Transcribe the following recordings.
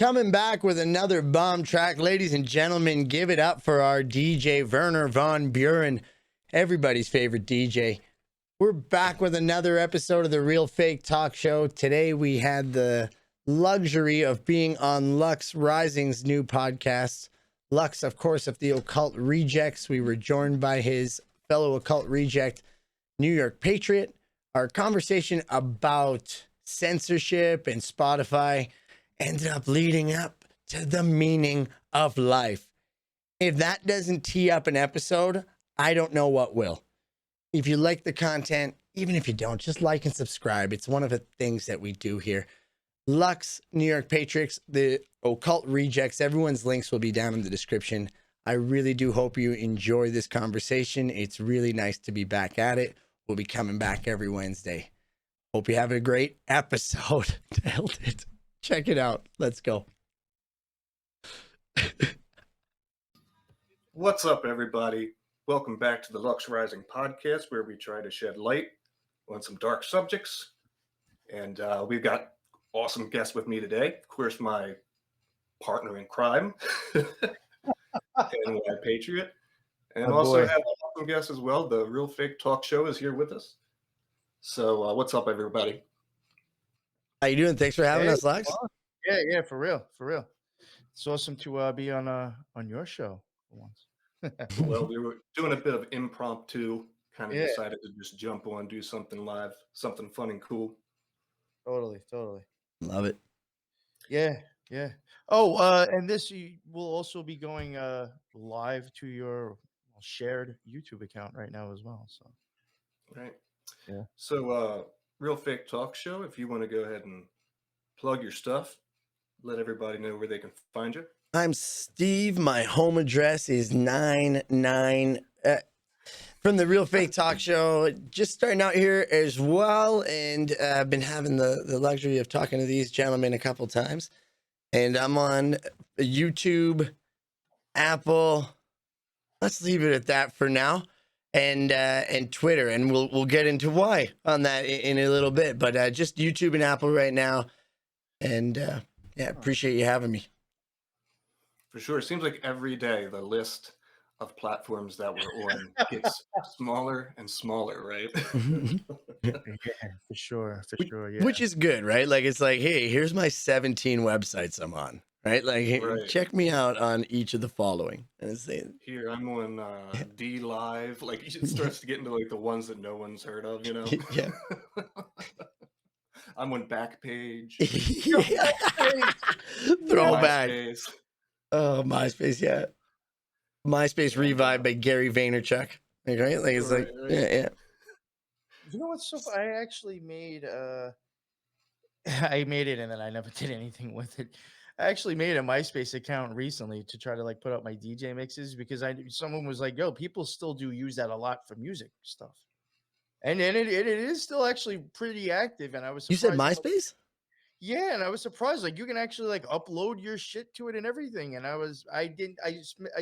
Coming back with another bomb track. Ladies and gentlemen, give it up for our DJ, Werner von Buren, everybody's favorite DJ. We're back with another episode of the Real Fake Talk Show. Today we had the luxury of being on Lux Rising's new podcast. Lux, of course, of the Occult Rejects. We were joined by his fellow Occult Reject, New York Patriot. Our conversation about censorship and Spotify ended up leading up to the meaning of life. If that doesn't tee up an episode, I don't know what will. If you like the content, even if you don't, just like and subscribe. It's one of the things that we do here. Lux, New York Patriots, the Occult Rejects, everyone's links will be down in the description. I really do hope you enjoy this conversation. It's really nice to be back at it. We'll be coming back every Wednesday. Hope you have a great episode. Nailed it. Check it out. Let's go. What's up, everybody? Welcome back to the Lux Rising podcast, where we try to shed light on some dark subjects. And we've got awesome guests with me today. Of course, my partner in crime, NY Patriot. And also have an awesome guest as well. The Real Fake Talk Show is here with us. So what's up, everybody? How you doing? Thanks for having us, Lux. Yeah, for real. It's awesome to be on your show for once. Well, we were doing a bit of impromptu, kind of decided to just jump on, do something live, something fun and cool. Totally. Love it. Yeah. Oh, and this will also be going live to your shared YouTube account right now as well. So, right. Yeah. So, Real Fake Talk Show, if you want to go ahead and plug your stuff, let everybody know where they can find you. I'm Steve. My home address is 99 from the Real Fake Talk Show. Just starting out here as well, and I've been having the luxury of talking to these gentlemen a couple times. And I'm on YouTube, Apple. Let's leave it at that for now. And Twitter, and we'll get into why on that in a little bit, but just YouTube and Apple right now. And appreciate you having me. For sure. It seems like every day the list of platforms that we're on gets smaller and smaller, right? yeah, for sure. Yeah. Which is good, right? Like, it's like, hey, here's my 17 websites I'm on, right? Like, hey, Right. Check me out on each of the following. And it's saying, here I'm on D Live. Like, it starts to get into like the ones that no one's heard of, you know? Yeah. I'm on Backpage. Throwback. MySpace. Oh, MySpace, yeah. MySpace revived by Gary Vaynerchuk. Like, right? Like, it's Right. yeah. You know what's so I actually made I made it and then I never did anything with it. I actually made a MySpace account recently to try to like put up my DJ mixes because someone was like, yo, people still do use that a lot for music stuff. And it is still actually pretty active. And I was surprised. You said MySpace? Yeah, and I was surprised. Like, you can actually like upload your shit to it and everything. And I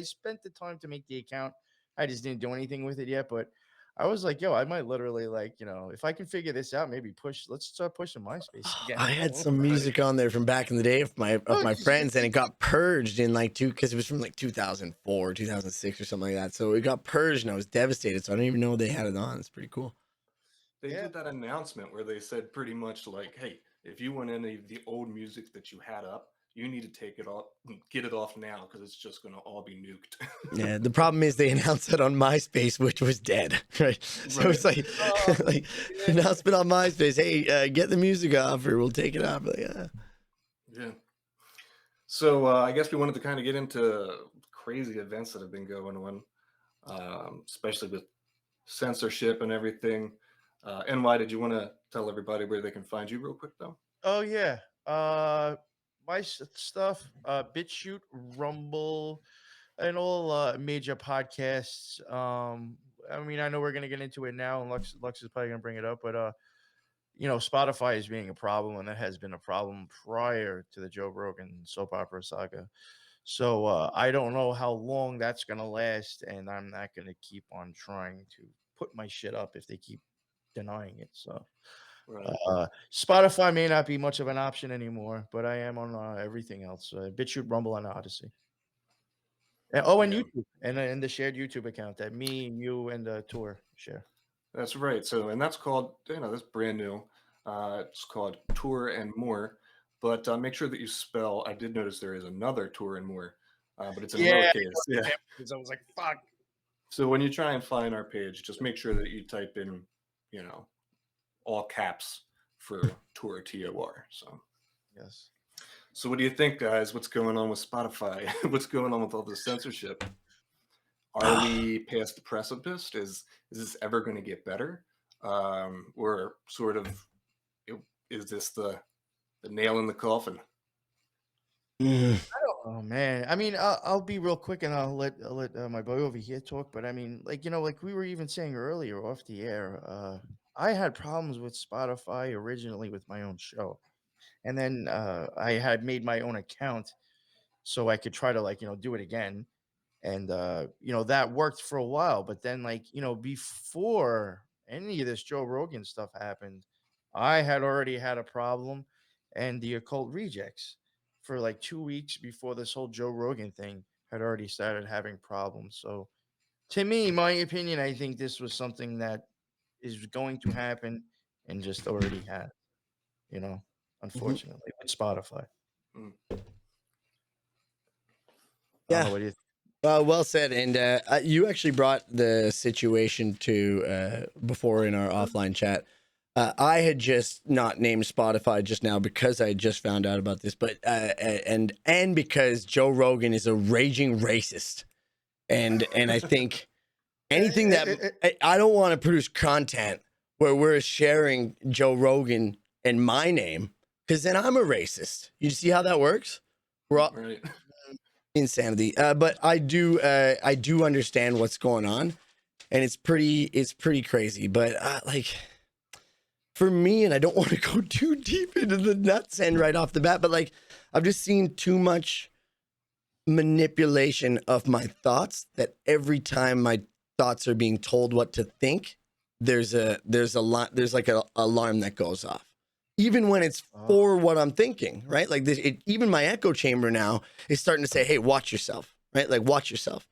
spent the time to make the account. I just didn't do anything with it yet. But I was like, yo, I might literally like, if I can figure this out, maybe let's start pushing MySpace again. I had some music on there from back in the day of my friends, and it got purged in because it was from like 2004, 2006 or something like that. So it got purged and I was devastated. So I don't even know they had it on. It's pretty cool. They did that announcement where they said pretty much like, hey, if you want any of the old music that you had up, you need to take it off, get it off now, because it's just going to all be nuked. Yeah, the problem is they announced it on MySpace, which was dead, right? So it's like, announcement on MySpace, hey, get the music off or we'll take it off. Like, Yeah. So I guess we wanted to kind of get into crazy events that have been going on, especially with censorship and everything. NY, did you want to tell everybody where they can find you real quick, though? Oh, yeah. My stuff, BitChute, Rumble, and all major podcasts. I mean, I know we're going to get into it now, and Lux is probably going to bring it up, but, Spotify is being a problem, and that has been a problem prior to the Joe Rogan soap opera saga. So I don't know how long that's going to last, and I'm not going to keep on trying to put my shit up if they keep denying it. So Right. Spotify may not be much of an option anymore, but I am on everything else: BitChute, Rumble, and Odyssey. And, and Yeah, YouTube, and the shared YouTube account that me, you, and Tour share. that's right. So, and that's called, that's brand new. It's called Tour and More. But make sure that you spell. I did notice there is another Tour and More, but it's in Yeah, lowercase. Yeah. because I was like, "Fuck." So when you try and find our page, just make sure that you type in, all caps for Tour TOR. So. Yes. So what do you think, guys? What's going on with Spotify? What's going on with all the censorship? Are we past the precipice? Is this ever going to get better? Or sort of, is this the nail in the coffin? Oh man, I mean, I'll be real quick, and I'll let my boy over here talk. But I mean, like we were even saying earlier off the air, I had problems with Spotify originally with my own show, and then I had made my own account so I could try to do it again, and that worked for a while. But then before any of this Joe Rogan stuff happened, I had already had a problem, and the Occult Rejects for like 2 weeks before this whole Joe Rogan thing had already started having problems. So to me, my opinion, I think this was something that is going to happen and just already had, unfortunately, with Spotify. Mm. I don't Yeah. know what you Well said. And you actually brought the situation to before in our offline chat. I had just not named Spotify just now because I just found out about this, but and because Joe Rogan is a raging racist, and I think anything that I don't want to produce content where we're sharing Joe Rogan and my name, because then I'm a racist. You see how that works? We're all, Right. insanity. But I do understand what's going on, and it's pretty crazy. But like for me, and I don't want to go too deep into the nuts end right off the bat, but like I've just seen too much manipulation of my thoughts that every time my thoughts are being told what to think, there's like an alarm that goes off. Even when it's for what I'm thinking, right? Like this, even my echo chamber now is starting to say, "Hey, watch yourself," right? Like watch yourself.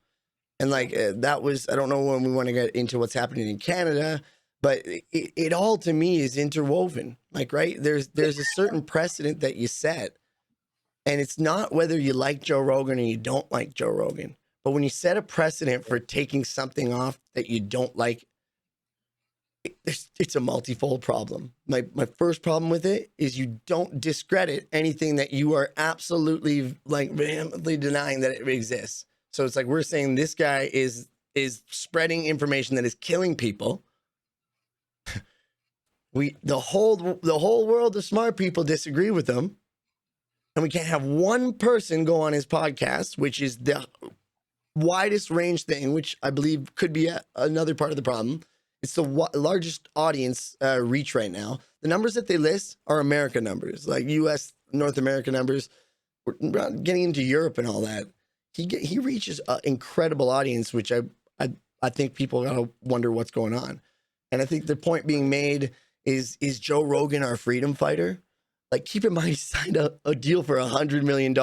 And like that was, I don't know when we want to get into what's happening in Canada, but it all to me is interwoven. Like, right? There's a certain precedent that you set, and it's not whether you like Joe Rogan or you don't like Joe Rogan, but when you set a precedent for taking something off that you don't like, it's a multifold problem. My first problem with it is you don't discredit anything that you are absolutely like vehemently denying that it exists. So it's like we're saying this guy is spreading information that is killing people. The whole world of smart people disagree with him, and we can't have one person go on his podcast, which is the widest range thing, which I believe could be another part of the problem. It's the largest audience reach right now. The numbers that they list are America numbers, like U.S. North America numbers. We're not getting into Europe and all that. He reaches an incredible audience, which I think people gotta wonder what's going on. And I think the point being made is Joe Rogan our freedom fighter? Like, keep in mind, he signed a deal for $100 million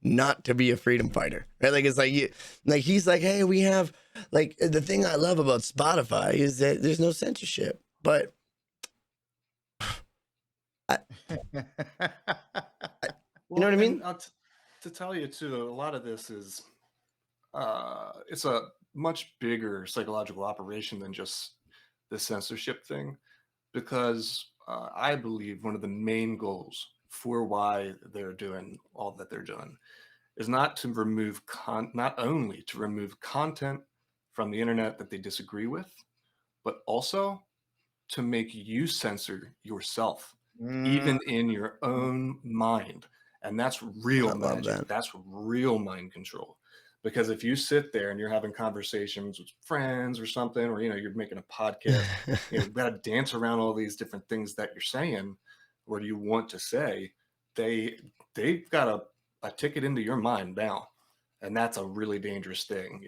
not to be a freedom fighter, right? Like, it's like he's like, hey, we have like the thing I love about Spotify is that there's no censorship, but you know what I mean? To tell you too, a lot of this is it's a much bigger psychological operation than just the censorship thing, because I believe one of the main goals for why they're doing all that they're doing is not to remove not only to remove content from the internet that they disagree with, but also to make you censor yourself, even in your own mind. And that's real I love magic. that. That's real mind control. Because if you sit there and you're having conversations with friends or something, or you're making a podcast, you've got to dance around all these different things that you're saying, or you want to say, they've got a ticket into your mind now. And that's a really dangerous thing,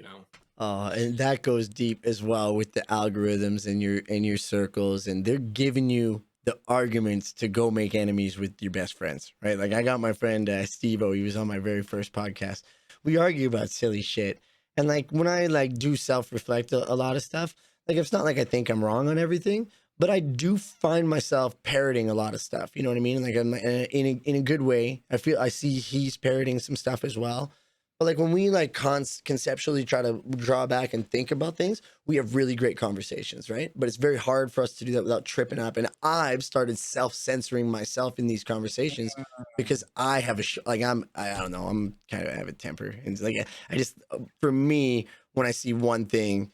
And that goes deep as well with the algorithms and your circles, and they're giving you the arguments to go make enemies with your best friends, right? Like I got my friend Steve-O, he was on my very first podcast. We argue about silly shit. And like when I like do self-reflect a lot of stuff, like it's not like I think I'm wrong on everything, but I do find myself parroting a lot of stuff. You know what I mean? Like I'm, in a good way. I see he's parroting some stuff as well. But like when we like conceptually try to draw back and think about things, we have really great conversations, right? But it's very hard for us to do that without tripping up. And I've started self-censoring myself in these conversations because I have I don't know, I'm kind of I have a temper. And it's like I just for me, when I see one thing,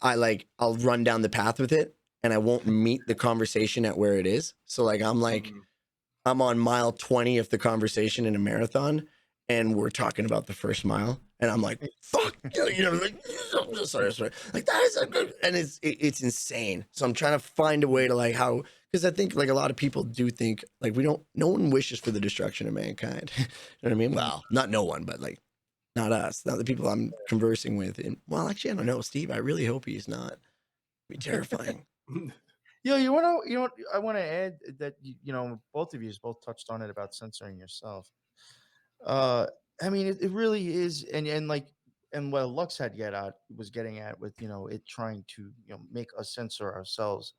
I'll run down the path with it and I won't meet the conversation at where it is. So like I'm on mile 20 of the conversation in a marathon and we're talking about the first mile and I'm like, fuck, you know, like, sorry. Like that is a good, and it's insane. So I'm trying to find a way to like how, because I think like a lot of people do think like no one wishes for the destruction of mankind. You know what I mean? Well, not no one, but like not us, not the people I'm conversing with. And well, actually, I don't know, Steve, I really hope he's not. It'd be terrifying. Yo, I want to add that both of you both touched on it about censoring yourself. I mean, it really is, and like, and what Lux was getting at with it trying to make us censor ourselves.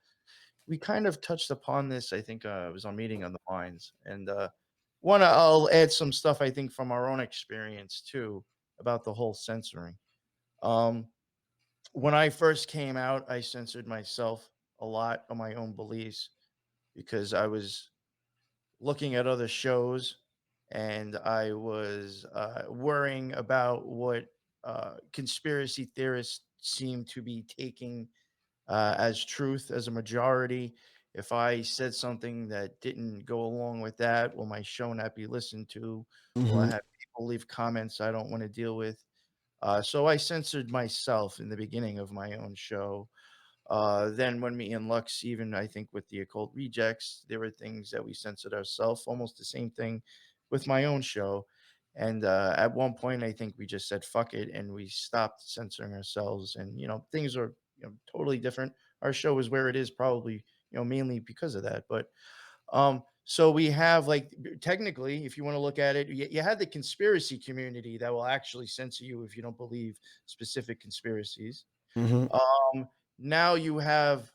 We kind of touched upon this. I think it was on Meeting on the Minds, and I'll add some stuff I think from our own experience too about the whole censoring. Um, when I first came out, I censored myself a lot of my own beliefs because I was looking at other shows and I was worrying about what conspiracy theorists seem to be taking as truth as a majority. If I said something that didn't go along with that, will my show not be listened to? Will I Mm-hmm. have people leave comments I don't want to deal with? So I censored myself in the beginning of my own show. Then when me and Lux, even I think with the Occult Rejects, there were things that we censored ourselves. Almost the same thing with my own show. And at one point, I think we just said fuck it, and we stopped censoring ourselves. And things are totally different. Our show is where it is, probably mainly because of that. But so we have like technically, if you want to look at it, you have the conspiracy community that will actually censor you if you don't believe specific conspiracies. Mm-hmm. Now you have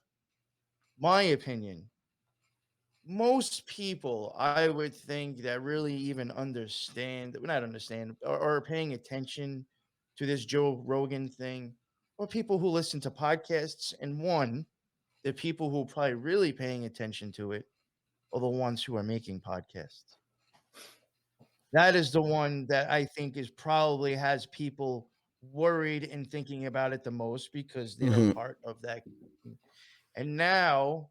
my opinion. Most people, I would think, that really even understand, not understand, or are paying attention to this Joe Rogan thing, or people who listen to podcasts. And the people who are probably really paying attention to it are the ones who are making podcasts. That is the one that I think is probably has people worried and thinking about it the most because they're Mm-hmm. part of that. And now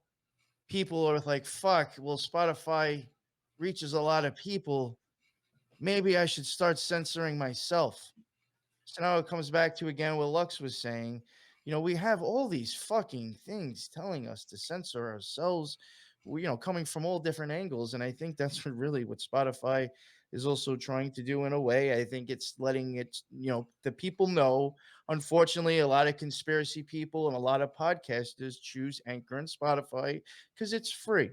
people are like, fuck, well, Spotify reaches a lot of people. Maybe I should start censoring myself. So now it comes back to again what Lux was saying. We have all these fucking things telling us to censor ourselves, coming from all different angles. And I think that's what Spotify is also trying to do in a way. I think it's letting the people know. Unfortunately, a lot of conspiracy people and a lot of podcasters choose Anchor and Spotify because it's free.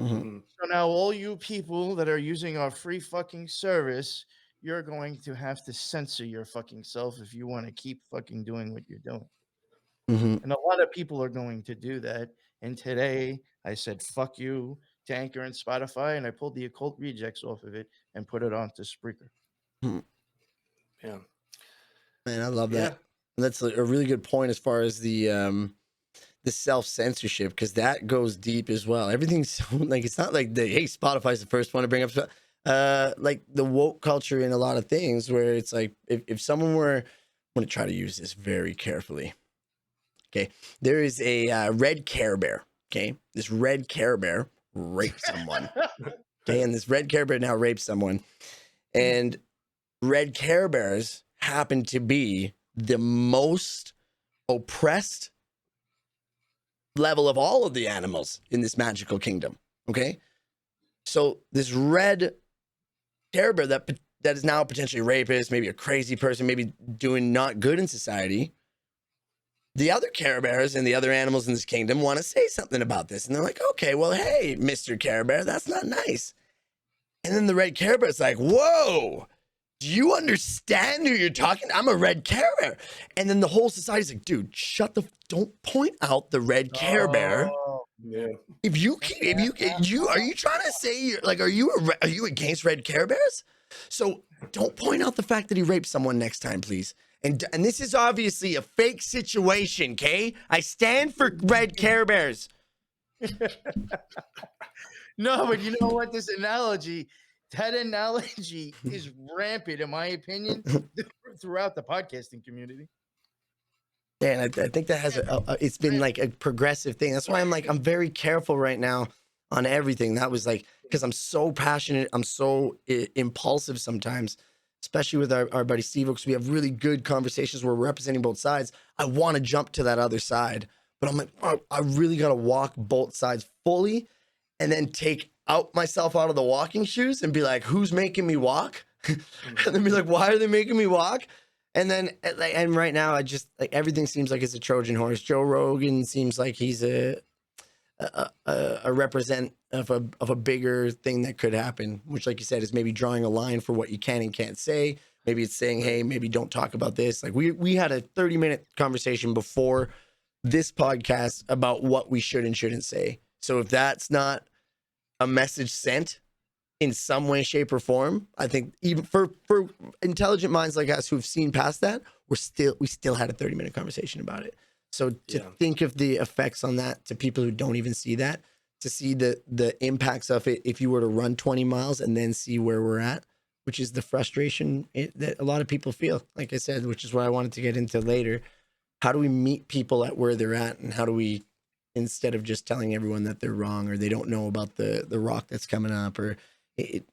Mm-hmm. So now all you people that are using our free fucking service, you're going to have to censor your fucking self if you want to keep fucking doing what you're doing. Mm-hmm. And a lot of people are going to do that. And today I said, fuck you to Anchor and Spotify, and I pulled the Occult Rejects off of it and put it onto Spreaker. Yeah. Man, I love Yeah. that. That's a really good point as far as the self-censorship, because that goes deep as well. Everything's so like it's not like hey, Spotify's the first one to bring up like the woke culture in a lot of things where it's like if someone were, I'm going to try to use this very carefully. Okay, there is a red Care Bear. Okay, this red Care Bear raped someone. Okay, and this red Care Bear now rapes someone, and red Care Bears happen to be the most oppressed level of all of the animals in this magical kingdom. Okay, so this red Care Bear that is now potentially a rapist, maybe a crazy person, maybe doing not good in society, the other Care Bears and the other animals in this kingdom want to say something about this. And they're like, okay, well, hey, Mr. Care Bear, that's not nice. And then the red Care Bear's like, whoa, do you understand who you're talking? I'm a red Care Bear. And then the whole society's like, dude, don't point out the red Care Bear. Oh, Yeah. If you are you trying to say you're like, are you against red Care Bears? So don't point out the fact that he raped someone next time, please. And this is obviously a fake situation, okay? I stand for red Care Bears. No, but you know what? That analogy is rampant, in my opinion, throughout the podcasting community. Yeah, and I think that has it's been like a progressive thing. That's why I'm very careful right now on everything. That was like, because I'm so passionate, I'm so impulsive sometimes, especially with our buddy Steve, because we have really good conversations where we're representing both sides. I want to jump to that other side, but I'm like, oh, I really got to walk both sides fully and then take myself out of the walking shoes and be like, who's making me walk? And then be like, why are they making me walk? And then, and right now, I just like everything seems like it's a Trojan horse. Joe Rogan seems like he's a represent of a bigger thing that could happen, which, like you said, is maybe drawing a line for what you can and can't say. Maybe it's saying, hey, maybe don't talk about this. Like we had a 30-minute conversation before this podcast about what we should and shouldn't say. So if that's not a message sent in some way, shape, or form, I think even for intelligent minds like us who've seen past that, we still had a 30-minute conversation about it. So to think of the effects on that to people who don't even see that, to see the impacts of it if you were to run 20 miles and then see where we're at, which is the frustration that a lot of people feel, like I said, which is what I wanted to get into later. How do we meet people at where they're at, and how do we, instead of just telling everyone that they're wrong or they don't know about the rock that's coming up, or we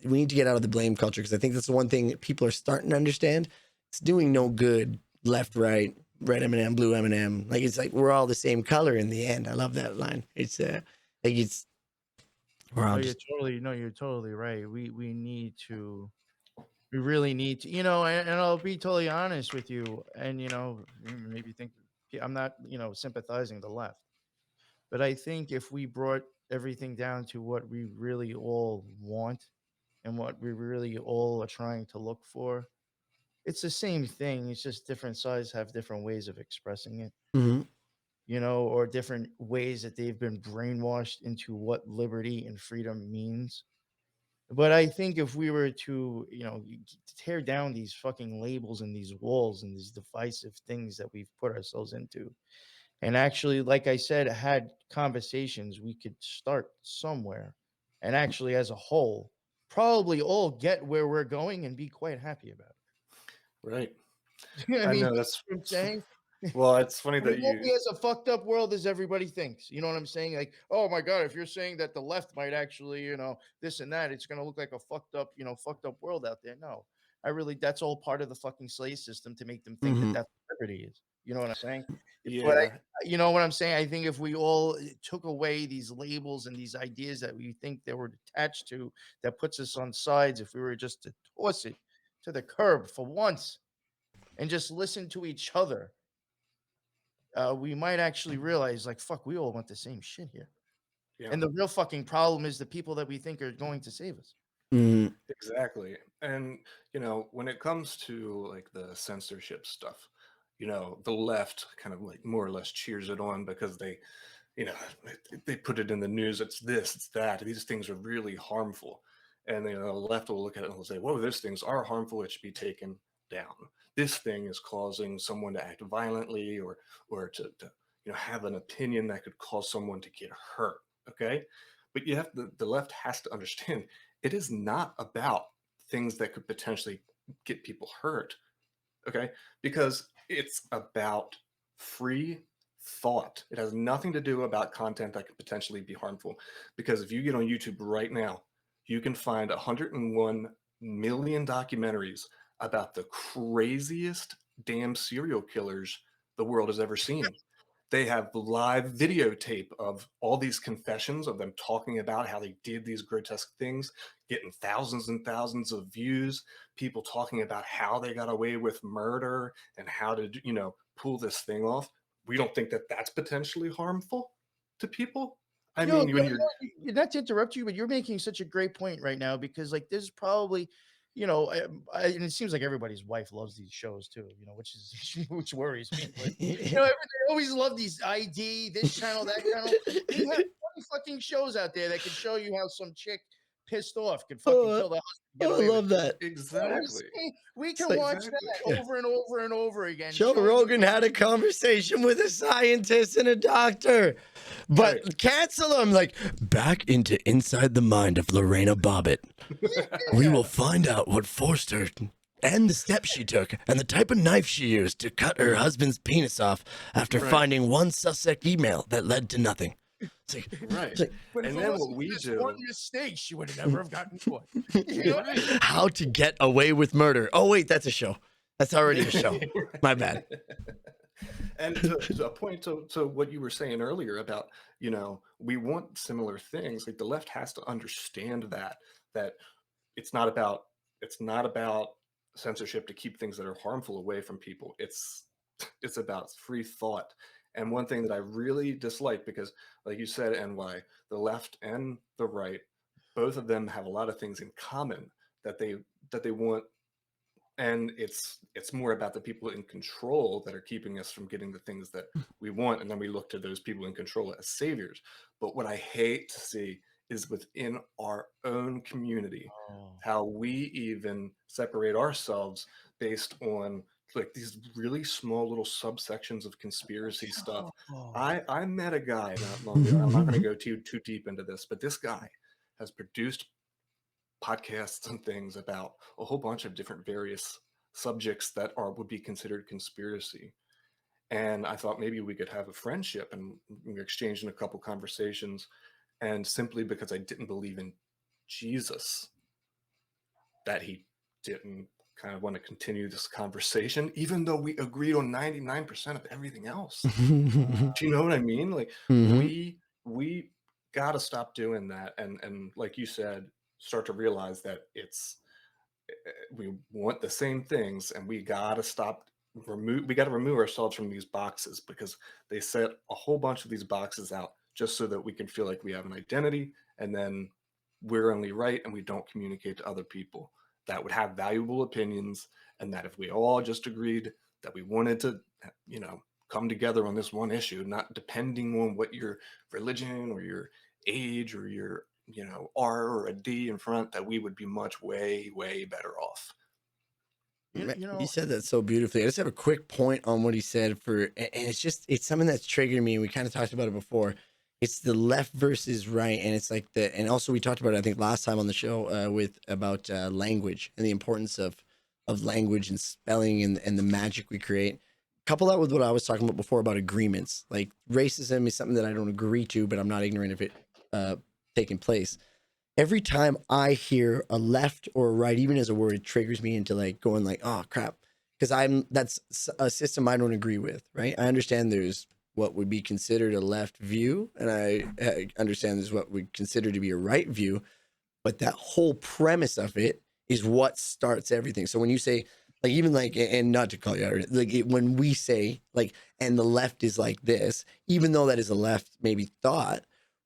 need to get out of the blame culture, because I think that's the one thing that people are starting to understand. It's doing no good, left, right, red M&M, blue M&M. Like, it's like we're all the same color in the end. I love that line. It's like it's we're all You're totally right. We really need to, and I'll be totally honest with you, and maybe think I'm not, sympathizing the left, but I think if we brought everything down to what we really all want and what we really all are trying to look for, it's the same thing. It's just different sides have different ways of expressing it, Mhm. or different ways that they've been brainwashed into what liberty and freedom means. But I think if we were to, tear down these fucking labels and these walls and these divisive things that we've put ourselves into, and actually, like I said, had conversations, we could start somewhere, and actually, as a whole, probably all get where we're going and be quite happy about Right. it. I I mean, know that's you know what I'm saying? well, it's funny We that won't you be as a fucked up world as everybody thinks. You know what I'm saying? Like, oh my God, if you're saying that the left might actually, this and that, it's gonna look like a fucked up world out there. No, that's all part of the fucking slave system to make them think that Mhm. that's what liberty is. You know what I'm saying? But yeah. you know what I'm saying? I think if we all took away these labels and these ideas that we think they were attached to, that puts us on sides, if we were just to toss it to the curb for once and just listen to each other, we might actually realize, like, fuck, we all want the same shit here. Yeah. And the real fucking problem is the people that we think are going to save us. Mhm. Exactly. And, when it comes to like the censorship stuff, the left kind of like more or less cheers it on because you know, they put it in the news. It's this, it's that. These things are really harmful. And the left will look at it and will say, whoa, these things are harmful. It should be taken down. This thing is causing someone to act violently or to have an opinion that could cause someone to get hurt. Okay. But the left has to understand it is not about things that could potentially get people hurt. Okay. Because it's about free thought. It has nothing to do about content that could potentially be harmful. Because if you get on YouTube right now, you can find 101 million documentaries about the craziest damn serial killers the world has ever seen. They have live videotape of all these confessions of them talking about how they did these grotesque things, getting thousands and thousands of views, people talking about how they got away with murder and how to, pull this thing off. We don't think that that's potentially harmful to people. I mean, when you're not to interrupt you, but you're making such a great point right now, because like there's probably, and it seems like everybody's wife loves these shows too, which worries me. But, everybody always love these ID, this channel, that channel. We have 20 fucking shows out there that can show you how some chick pissed off could fucking kill the husband. Get away I love with it. that. exactly. We can watch that over and over and over again. Joe Rogan had a conversation with a scientist and a doctor, but Right. cancel him. Like, back into inside the mind of Lorena Bobbitt. We will find out what forced her and the steps she took and the type of knife she used to cut her husband's penis off after finding one suspect email that led to nothing. It's like, Right. But And if it then wasn't what we for this do- one mistake, she would have never have gotten caught. how to get away with murder. Oh, wait, that's a show. That's already a show. My bad. And to a point to what you were saying earlier about, we want similar things. Like the left has to understand that it's not about censorship to keep things that are harmful away from people. It's about free thought. And one thing that I really dislike, because like you said, NY, the left and the right, both of them have a lot of things in common that they want. And it's more about the people in control that are keeping us from getting the things that we want. And then we look to those people in control as saviors. But what I hate to see is within our own community, how we even separate ourselves based on like these really small little subsections of conspiracy stuff. I met a guy not long ago. I'm not going to go too deep into this, but this guy has produced podcasts and things about a whole bunch of different various subjects that would be considered conspiracy. And I thought maybe we could have a friendship, and we exchanged in a couple conversations. And simply because I didn't believe in Jesus, that he didn't kind of want to continue this conversation, even though we agreed on 99% of everything else. Do you know what I mean? Like we got to stop doing that. And like you said, start to realize that we want the same things, and we got to remove ourselves from these boxes, because they set a whole bunch of these boxes out just so that we can feel like we have an identity, and then we're only right and we don't communicate to other people that would have valuable opinions, and that if we all just agreed that we wanted to, come together on this one issue, not depending on what your religion or your age or your, R or a D in front, that we would be much way, way better off. You said that so beautifully. I just have a quick point on what he said and it's something that's triggered me. We kind of talked about it before. It's the left versus right. And it's like and also we talked about it, I think last time on the show about language and the importance of language and spelling and the magic we create. Couple that with what I was talking about before about agreements. Like racism is something that I don't agree to, but I'm not ignorant of it taking place. Every time I hear a left or a right, even as a word, it triggers me into like going like, oh crap. Because that's a system I don't agree with, right? I understand there's what would be considered a left view, and I understand there's what we consider to be a right view, but that whole premise of it is what starts everything. So when you say, like, even like, and not to call you out, like when we say like, and the left is like this, even though that is a left maybe thought,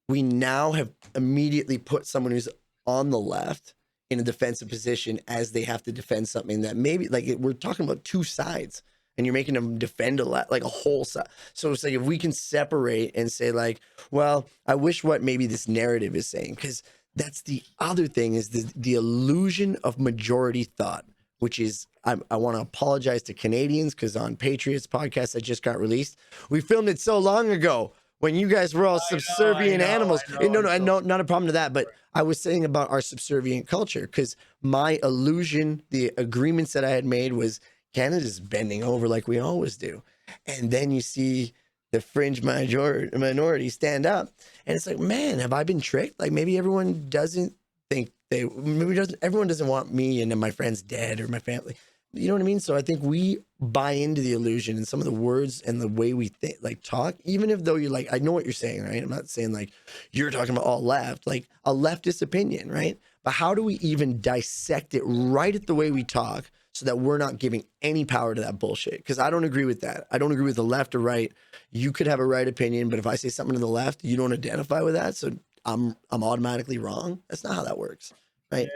we now have immediately put someone who's on the left in a defensive position as they have to defend something that maybe like we're talking about two sides, and you're making them defend like a whole side. So it's like, if we can separate and say like, well, I wish what maybe this narrative is saying, because that's the other thing is the illusion of majority thought, which is, I want to apologize to Canadians, because on Patriot's podcast that just got released, we filmed it so long ago when you guys were all subservient animals. No, not a problem to that. But I was saying about our subservient culture, because my illusion, the agreements that I had made was Canada's bending over like we always do. And then you see the fringe minority stand up, and it's like, man, have I been tricked? Like maybe everyone doesn't think everyone doesn't want me and my friends dead or my family. You know what I mean? So I think we buy into the illusion and some of the words and the way we think, like talk, even if though you're like, I know what you're saying, right? I'm not saying like you're talking about all left, like a leftist opinion, right? But how do we even dissect it right at the way we talk so that we're not giving any power to that bullshit? Because I don't agree with that. I don't agree with the left or right. You could have a right opinion, but if I say something to the left, you don't identify with that. So I'm automatically wrong. That's not how that works. Right.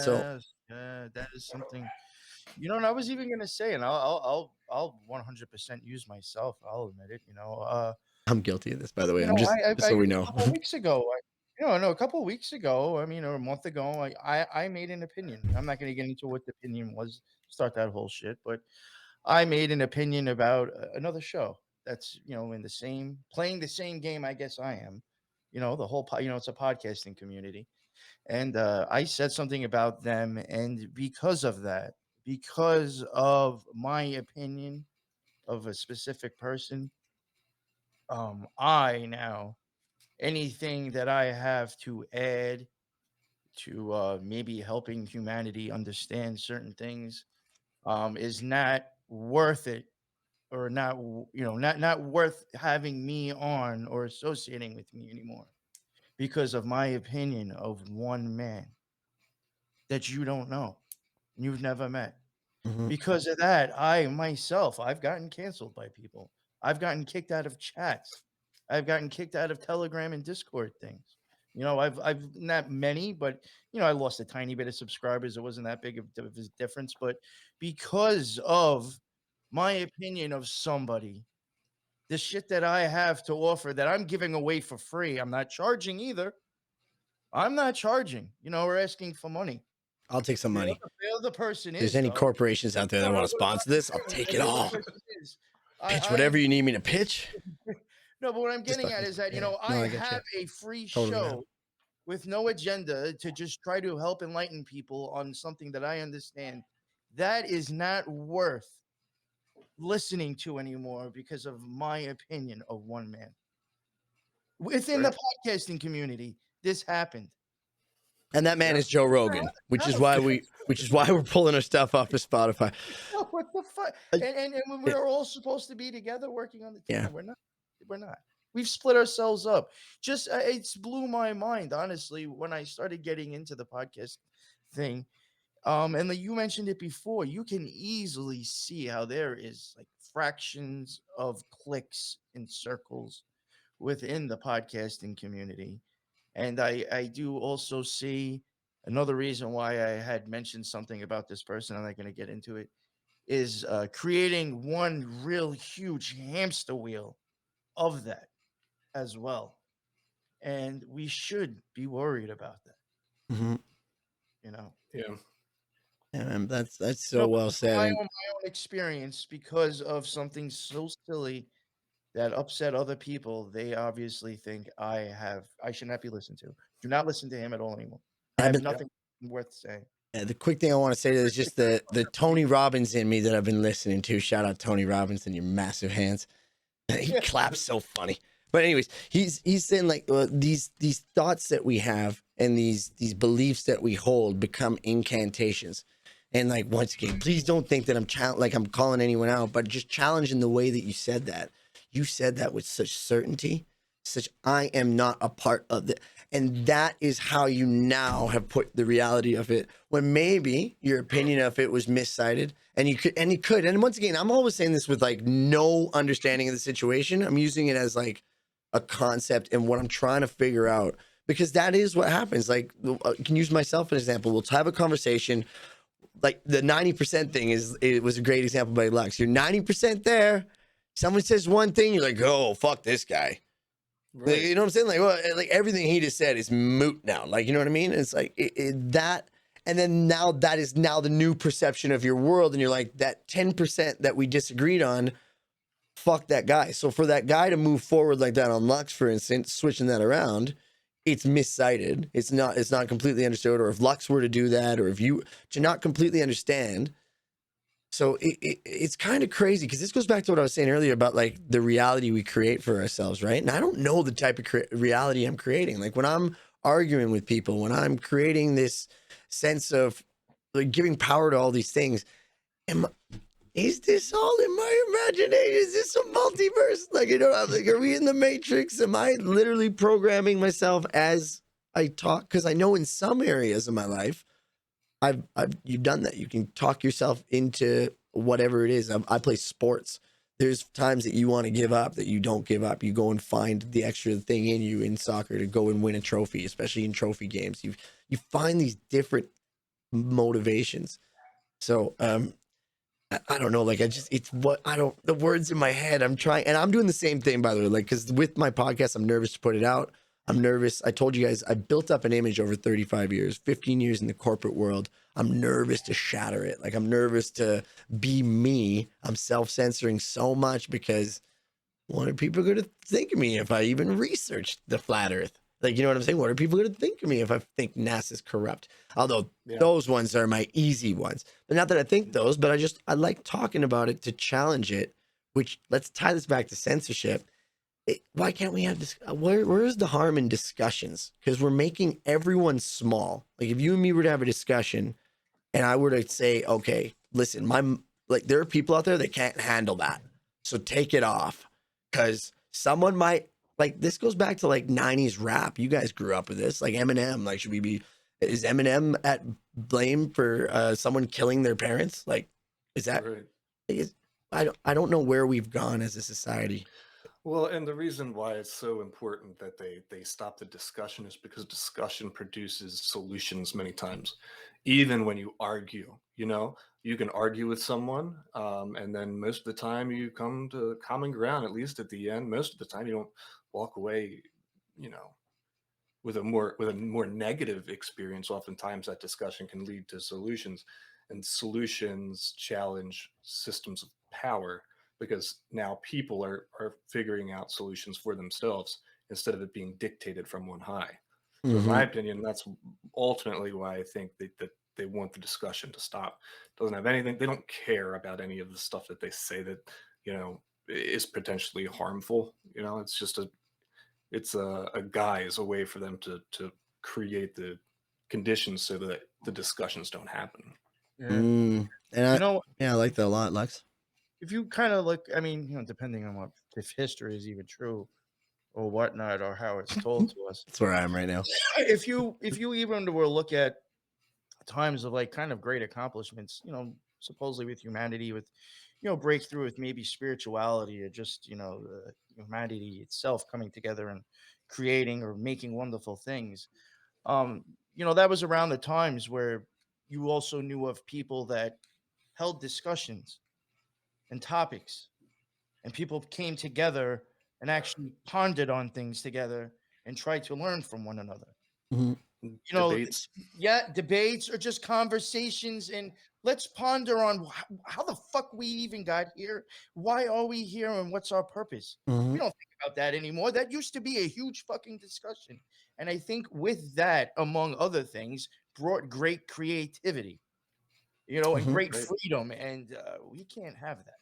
So Yes, yeah, that is something. You know, and I was even gonna say, and I'll 100% use myself. I'll admit it. I'm guilty of this, by the way. You I'm know, just so we a know. couple of weeks ago, no, a couple of weeks ago, I mean, or a month ago, I made an opinion. I'm not gonna get into what the opinion was, start that whole shit, but I made an opinion about another show that's in the same playing the same game. I guess I am. The whole it's a podcasting community. And I said something about them, and because of that, because of my opinion of a specific person, I now anything that I have to add to maybe helping humanity understand certain things is not worth it, or not worth having me on or associating with me anymore, because of my opinion of one man that you don't know, you've never met. Mhm. Because of that, I myself, I've gotten canceled by people. I've gotten kicked out of chats. I've gotten kicked out of Telegram and Discord things. I've not many, but I lost a tiny bit of subscribers. It wasn't that big of a difference, but because of my opinion of somebody, the shit that I have to offer that I'm giving away for free, I'm not charging either. I'm not charging. We're asking for money. I'll take some money. The other person If there's is any though. corporations out there that No, want no, to sponsor this, I'll take it the other all. person is. Pitch I am whatever you need me to pitch. no, but what I'm Just getting at fucking is that yeah. I No, I get you. have a free Totally, man. show with no agenda to just try to help enlighten people on something that I understand that is not worth listening to anymore because of my opinion of one man within the podcasting community. This happened. And that man Yeah. is Joe Rogan, which is why we're pulling our stuff off of Spotify. What the fuck? I- And we're all supposed to be together working on the team. Yeah. And we're not. We're not. We've split ourselves up. Just it's blew my mind, honestly, when I started getting into the podcast thing. And you mentioned it before. You can easily see how there is like fractions of clicks and circles within the podcasting community. And I do also see another reason why I had mentioned something about this person. I'm not going to get into it, is creating one real huge hamster wheel of that as well. And we should be worried about that, Mhm. you know. Yeah. Yeah, man, that's so well said. My And own experience, because of something so silly that upset other people, they obviously think I should not be listened to. Do not listen to him at all anymore. I I've have been, nothing worth saying. the quick thing I want to say is just the Tony Robbins in me that I've been listening to. Shout out Tony Robbins and your massive hands. He claps so funny. But anyways, he's saying like these thoughts that we have and these beliefs that we hold become incantations. And like once again, please don't think that I'm calling anyone out, but just challenging the way that you said that. You said that with such certainty, such I am not a part of it. And that is how you now have put the reality of it, when maybe your opinion of it was miscited. And you could, and once again, I'm always saying this with like no understanding of the situation. I'm using it as like a concept and what I'm trying to figure out, because that is what happens. Like, I can use myself as an example. We'll have a conversation. Like the 90% thing it was a great example by Lux. You're 90% there. Someone says one thing, you're like, oh, fuck this guy. Right. Like, you know what I'm saying? Like, well, like everything he just said is moot now. Like, you know what I mean? It's like that. And then now that is now the new perception of your world. And you're like, that 10% that we disagreed on, fuck that guy. So for that guy to move forward like that on Lux, for instance, switching that around, it's miscited. It's not completely understood. Or if Lux were to do that, or if you to not completely understand. So it's kind of crazy, because this goes back to what I was saying earlier about like the reality we create for ourselves, right? And I don't know the type of reality I'm creating. Like when I'm arguing with people, when I'm creating this sense of like giving power to all these things, Is this all in my imagination? Is this a multiverse? Like, I'm like, are we in the Matrix? Am I literally programming myself as I talk? Because I know in some areas of my life, you've done that. You can talk yourself into whatever it is. I play sports. There's times that you want to give up, that you don't give up. You go and find the extra thing in you in soccer to go and win a trophy, especially in trophy games. You find these different motivations. So, I don't know, like the words in my head, I'm trying, and I'm doing the same thing, by the way, like, because with my podcast, I'm nervous to put it out. I'm nervous. I told you guys, I built up an image over 35 years, 15 years in the corporate world. I'm nervous to shatter it. Like, I'm nervous to be me. I'm self-censoring so much because what are people going to think of me if I even researched the flat earth? Like, you know what I'm saying? What are people going to think of me if I think NASA's corrupt? Although those ones are my easy ones. But not that I think those, but I like talking about it to challenge it, which, let's tie this back to censorship. Why can't we have this? Where's the harm in discussions? Because we're making everyone small. Like, if you and me were to have a discussion and I were to say, okay, listen, there are people out there that can't handle that. So take it off. Because someone might, like, this goes back to like 90s rap. You guys grew up with this. Like Eminem, like, is Eminem at blame for someone killing their parents? Like, is that, I don't know where we've gone as a society. Well, and the reason why it's so important that they stop the discussion is because discussion produces solutions many times. Even when you argue, you can argue with someone, and then most of the time you come to common ground, at least at the end. Most of the time you don't walk away, with a more negative experience. Oftentimes that discussion can lead to solutions, and solutions challenge systems of power, because now people are figuring out solutions for themselves instead of it being dictated from on high. So in my opinion, that's ultimately why I think that they want the discussion to stop. Doesn't have anything, they don't care about any of the stuff that they say that is potentially harmful. It's just a guise, a way for them to create the conditions so that the discussions don't happen. And I like that a lot, Lux. If you kind of look, I mean, depending on if history is even true or whatnot, or how it's told to us. That's where I am right now. If you even were to look at times of like kind of great accomplishments, supposedly with humanity, with breakthrough with maybe spirituality, or just humanity itself coming together and creating or making wonderful things. That was around the times where you also knew of people that held discussions and topics, and people came together and actually pondered on things together and tried to learn from one another. Debates. Debates or just conversations, and let's ponder on how the fuck we even got here. Why are we here, and what's our purpose? We don't think about that anymore. That used to be a huge fucking discussion. And I think with that, among other things, brought great creativity, and great freedom. And we can't have that.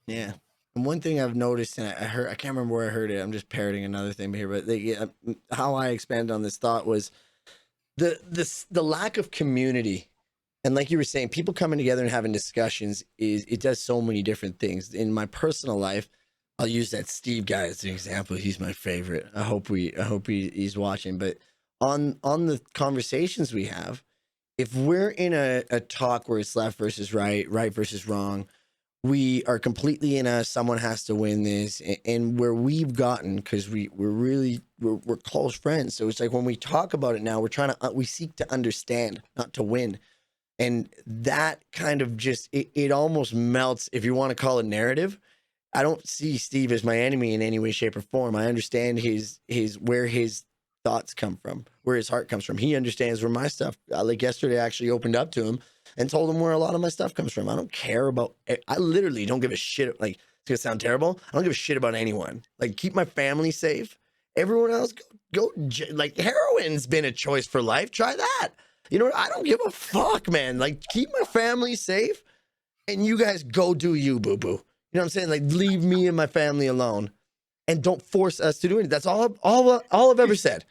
Yeah. And one thing I've noticed, and I can't remember where I heard it. I'm just parroting another thing here, but how I expanded on this thought was the lack of community. And like you were saying, people coming together and having discussions it does so many different things. In my personal life, I'll use that Steve guy as an example. He's my favorite. I hope he's watching. But on the conversations we have, if we're in a talk where it's left versus right versus wrong, we are completely in a someone has to win this, and where we've gotten, because we're close friends. So it's like when we talk about it now, we seek to understand, not to win. And that kind of just, it almost melts, if you want to call it narrative. I don't see Steve as my enemy in any way, shape, or form. I understand where his thoughts come from, where his heart comes from. He understands where my stuff, like yesterday, I actually opened up to him and told him where a lot of my stuff comes from. I don't care about, I literally don't give a shit. Like, it's gonna sound terrible. I don't give a shit about anyone. Like, keep my family safe. Everyone else, like, heroin's been a choice for life. Try that. You know what? I don't give a fuck, man. Like, keep my family safe, and you guys go do you, boo-boo. You know what I'm saying? Like, leave me and my family alone, and don't force us to do it. That's all I've ever said.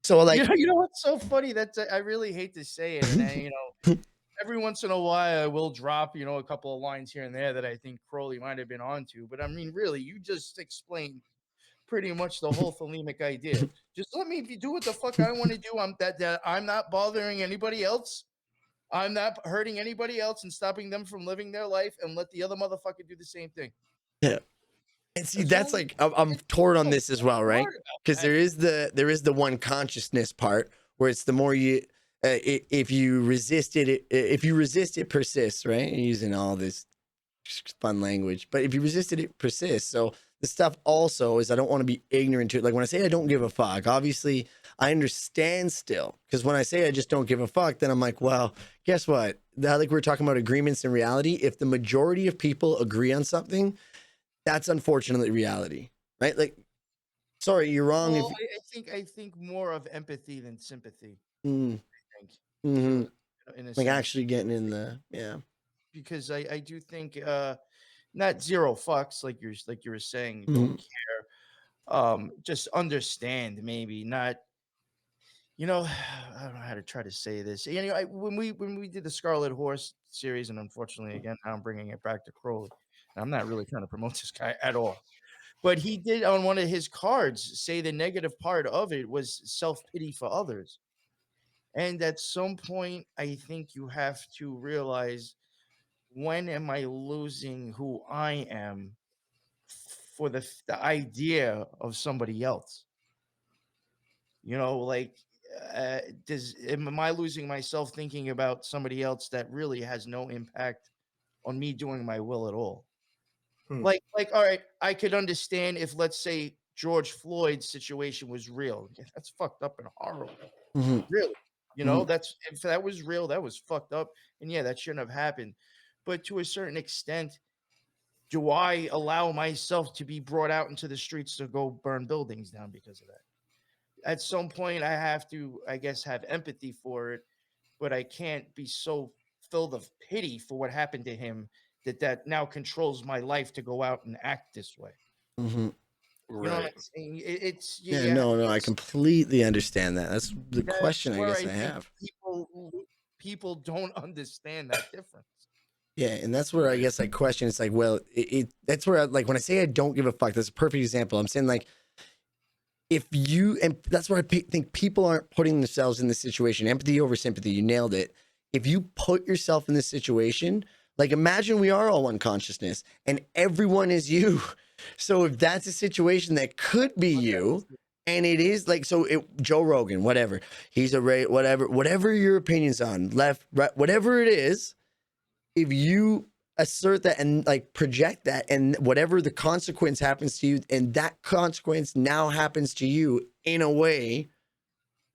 So, like, you know what's so funny? That's I really hate to say it, and every once in a while I will drop, a couple of lines here and there that I think Crowley might have been onto. But I mean, really, you just explained pretty much the whole thelemic idea. Just let me do what the fuck I want to do. That I'm not bothering anybody else. I'm not hurting anybody else and stopping them from living their life, and let the other motherfucker do the same thing. Yeah. And see, That's that's like I'm torn on this as well, right? Because that. there is the one consciousness part where it's the more you if you resist it, if you resist it persists, right? Using all this fun language, but if you resist it, it persists. So the stuff also is I don't want to be ignorant to it. Like when I say I don't give a fuck, obviously I understand still, because when I say I just don't give a fuck, then I'm like, well, guess what? That, like we're talking about agreements in reality. If the majority of people agree on something, that's unfortunately reality, right? Like, sorry, you're wrong. Well, I think more of empathy than sympathy. Mm, I think, in a like sense, actually getting in the because I do think not zero fucks like you were saying, don't Mhm. care. Just understand, maybe not. I don't know how to try to say this. When we did the Scarlet Horse series, and unfortunately, again, now I'm bringing it back to Crowley. And I'm not really trying to promote this guy at all, but he did on one of his cards say the negative part of it was self pity for others. And at some point, I think you have to realize, when am I losing who I am for the idea of somebody else? Like, am I losing myself thinking about somebody else that really has no impact on me doing my will at all? Hmm. Like, all right, I could understand if, let's say, George Floyd's situation was real. Yeah, that's fucked up and horrible. Mhm. Really. Mhm. That's, if that was real, that was fucked up. And yeah, that shouldn't have happened. But to a certain extent, do I allow myself to be brought out into the streets to go burn buildings down because of that? At some point, I have to, I guess, have empathy for it, but I can't be so filled of pity for what happened to him that now controls my life to go out and act this way. Mhm. You know what Right. I'm saying? It's Yeah, yeah, no, I completely understand that. That's the that's question I where guess I I think have. people don't understand that difference. Yeah, and that's where I Right. guess I question. It's like, well, that's where like when I say I don't give a fuck, that's a perfect example. I'm saying like if you, and that's where I think people aren't putting themselves in this situation. Empathy over sympathy. You nailed it. If you put yourself in this situation, like imagine we are all one consciousness and everyone is you. So if that's a situation that could be you, and it is like, so Joe Rogan, whatever, he's a whatever your opinions on left, right, whatever it is, if you assert that and like project that, and whatever the consequence happens to you, and that consequence now happens to you in a way,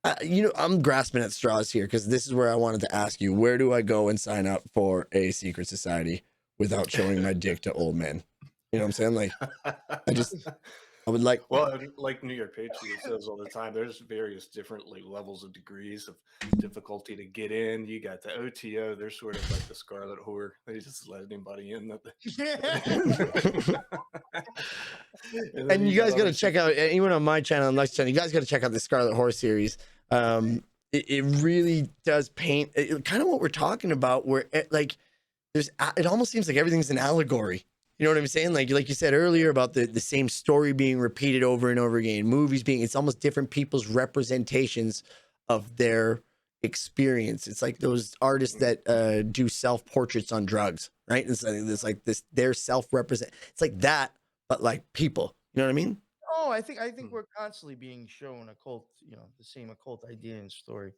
I'm grasping at straws here because this is where I wanted to ask you, where do I go and sign up for a secret society without showing my dick to old men? You know what I'm saying? Like, I would like, Well, and like New York Patriot says all the time, there's various different levels of degrees of difficulty to get in. You got the OTO; they're sort of like the Scarlet Whore; they just let anybody in. And then and you you got guys got other to check out anyone on my channel and Lux channel. You guys got to check out the Scarlet Horse series. It really does paint kind of what we're talking about, where like it almost seems like everything's an allegory. You know what I'm saying? Like you said earlier about the same story being repeated over and over again. Movies being, it's almost different people's representations of their experience. It's like those artists that do self portraits on drugs, right? It's like this their self represent. It's like that, but like people. You know what I mean? Oh, I think we're constantly being shown the same occult idea and story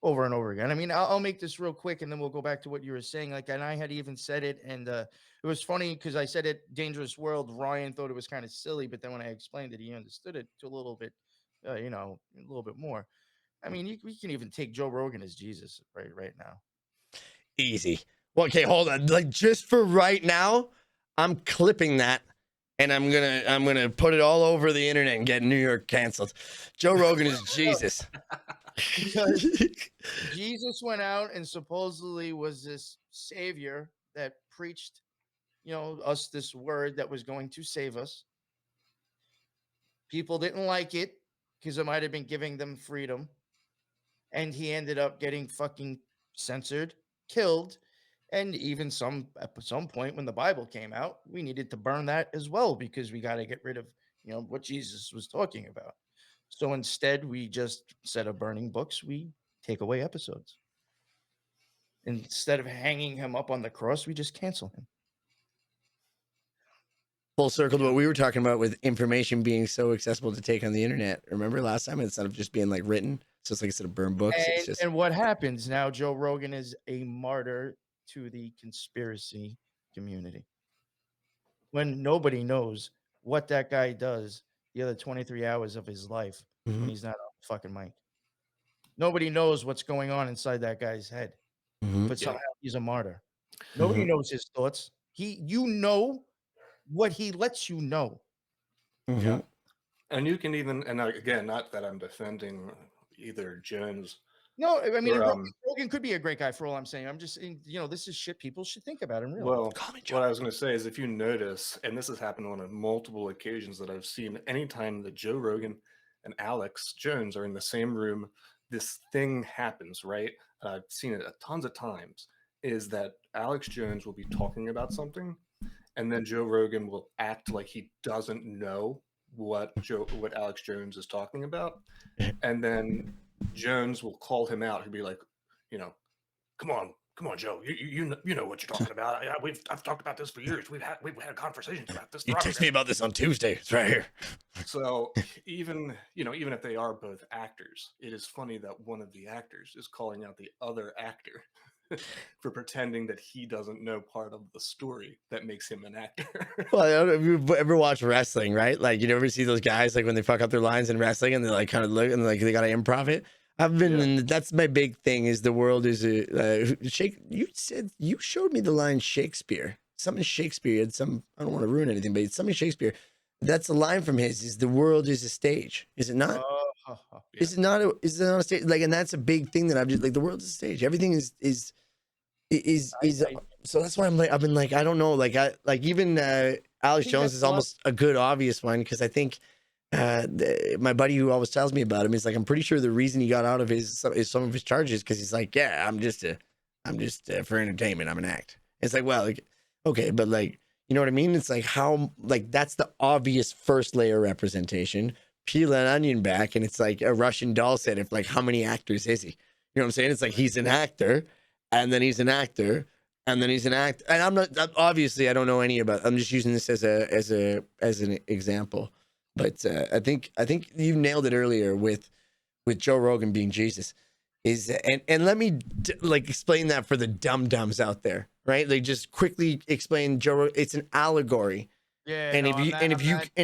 over and over again. I mean, I'll make this real quick, and then we'll go back to what you were saying. Like, and I had even said it, and it was funny because I said it, Dangerous World. Ryan thought it was kind of silly, but then when I explained it, he understood it to a little bit, a little bit more. I mean, we can even take Joe Rogan as Jesus right now. Easy. Well, okay, hold on. Like just for right now, I'm clipping that and I'm gonna put it all over the internet and get New York canceled. Joe Rogan is Jesus. Because Jesus went out and supposedly was this savior that preached, us this word that was going to save us. People didn't like it because it might have been giving them freedom. And he ended up getting fucking censored. killed. And even at some point when the Bible came out, we needed to burn that as well because we got to get rid of, what Jesus was talking about. So instead, we just, instead of burning books, we take away episodes. Instead of hanging him up on the cross, we just cancel him. Full circle to what we were talking about with information being so accessible to take on the internet. Remember last time, instead of just being like written, so it's like instead of burn books, it's just. And what happens now? Joe Rogan is a martyr to the conspiracy community. When nobody knows what that guy does the other 23 hours of his life when he's not on the fucking mic. Nobody knows what's going on inside that guy's head, but somehow he's a martyr. Nobody knows his thoughts. You know what he lets you know. Yeah. And you can even, and again, not that I'm defending either Jones. No, I mean, Rogan could be a great guy for all I'm saying. I'm just saying, this is shit people should think about and realize. Well, what I was going to say is if you notice, and this has happened on multiple occasions that I've seen, anytime that Joe Rogan and Alex Jones are in the same room, this thing happens, right? I've seen it tons of times, is that Alex Jones will be talking about something, and then Joe Rogan will act like he doesn't know what Alex Jones is talking about, and then Jones will call him out. He'll be like, come on, Joe, you know what you're talking about. I've talked about this for years. We've had conversations about this. You text me about this on Tuesday. It's right here. So even if they are both actors, it is funny that one of the actors is calling out the other actor for pretending that he doesn't know part of the story that makes him an actor. Well, I don't know if you've ever watched wrestling, right? Like, you never see those guys like when they fuck up their lines in wrestling and they like kind of look and like they gotta improv it. I've been that's my big thing is the world is a you showed me the line Shakespeare. Something Shakespeare had some, I don't want to ruin anything, but it's something Shakespeare. That's a line from his, is the world is a stage. Is it not? Is it not a stage? Like, and that's a big thing that I've just like, the world is a stage. Everything is so that's why I'm like, I've been like, I don't know, like even Alex Jones is almost a good obvious one, because I think my buddy who always tells me about him is like, I'm pretty sure the reason he got out of some of his charges because he's like, yeah, I'm just for entertainment, I'm an act. It's like, well, like, okay, but like, you know what I mean? It's like, how, like, that's the obvious first layer representation. Peel an onion back, and it's like a Russian doll said, if like, how many actors is he? You know what I'm saying? It's like, he's an actor, and then he's an actor, and then he's an actor. And I'm not, obviously I don't know any about, I'm just using this as an example. But I think you nailed it earlier with Joe Rogan being Jesus. And let me like explain that for the dum-dums out there, right? Like, just quickly explain Joe Rogan. It's an allegory. Yeah. And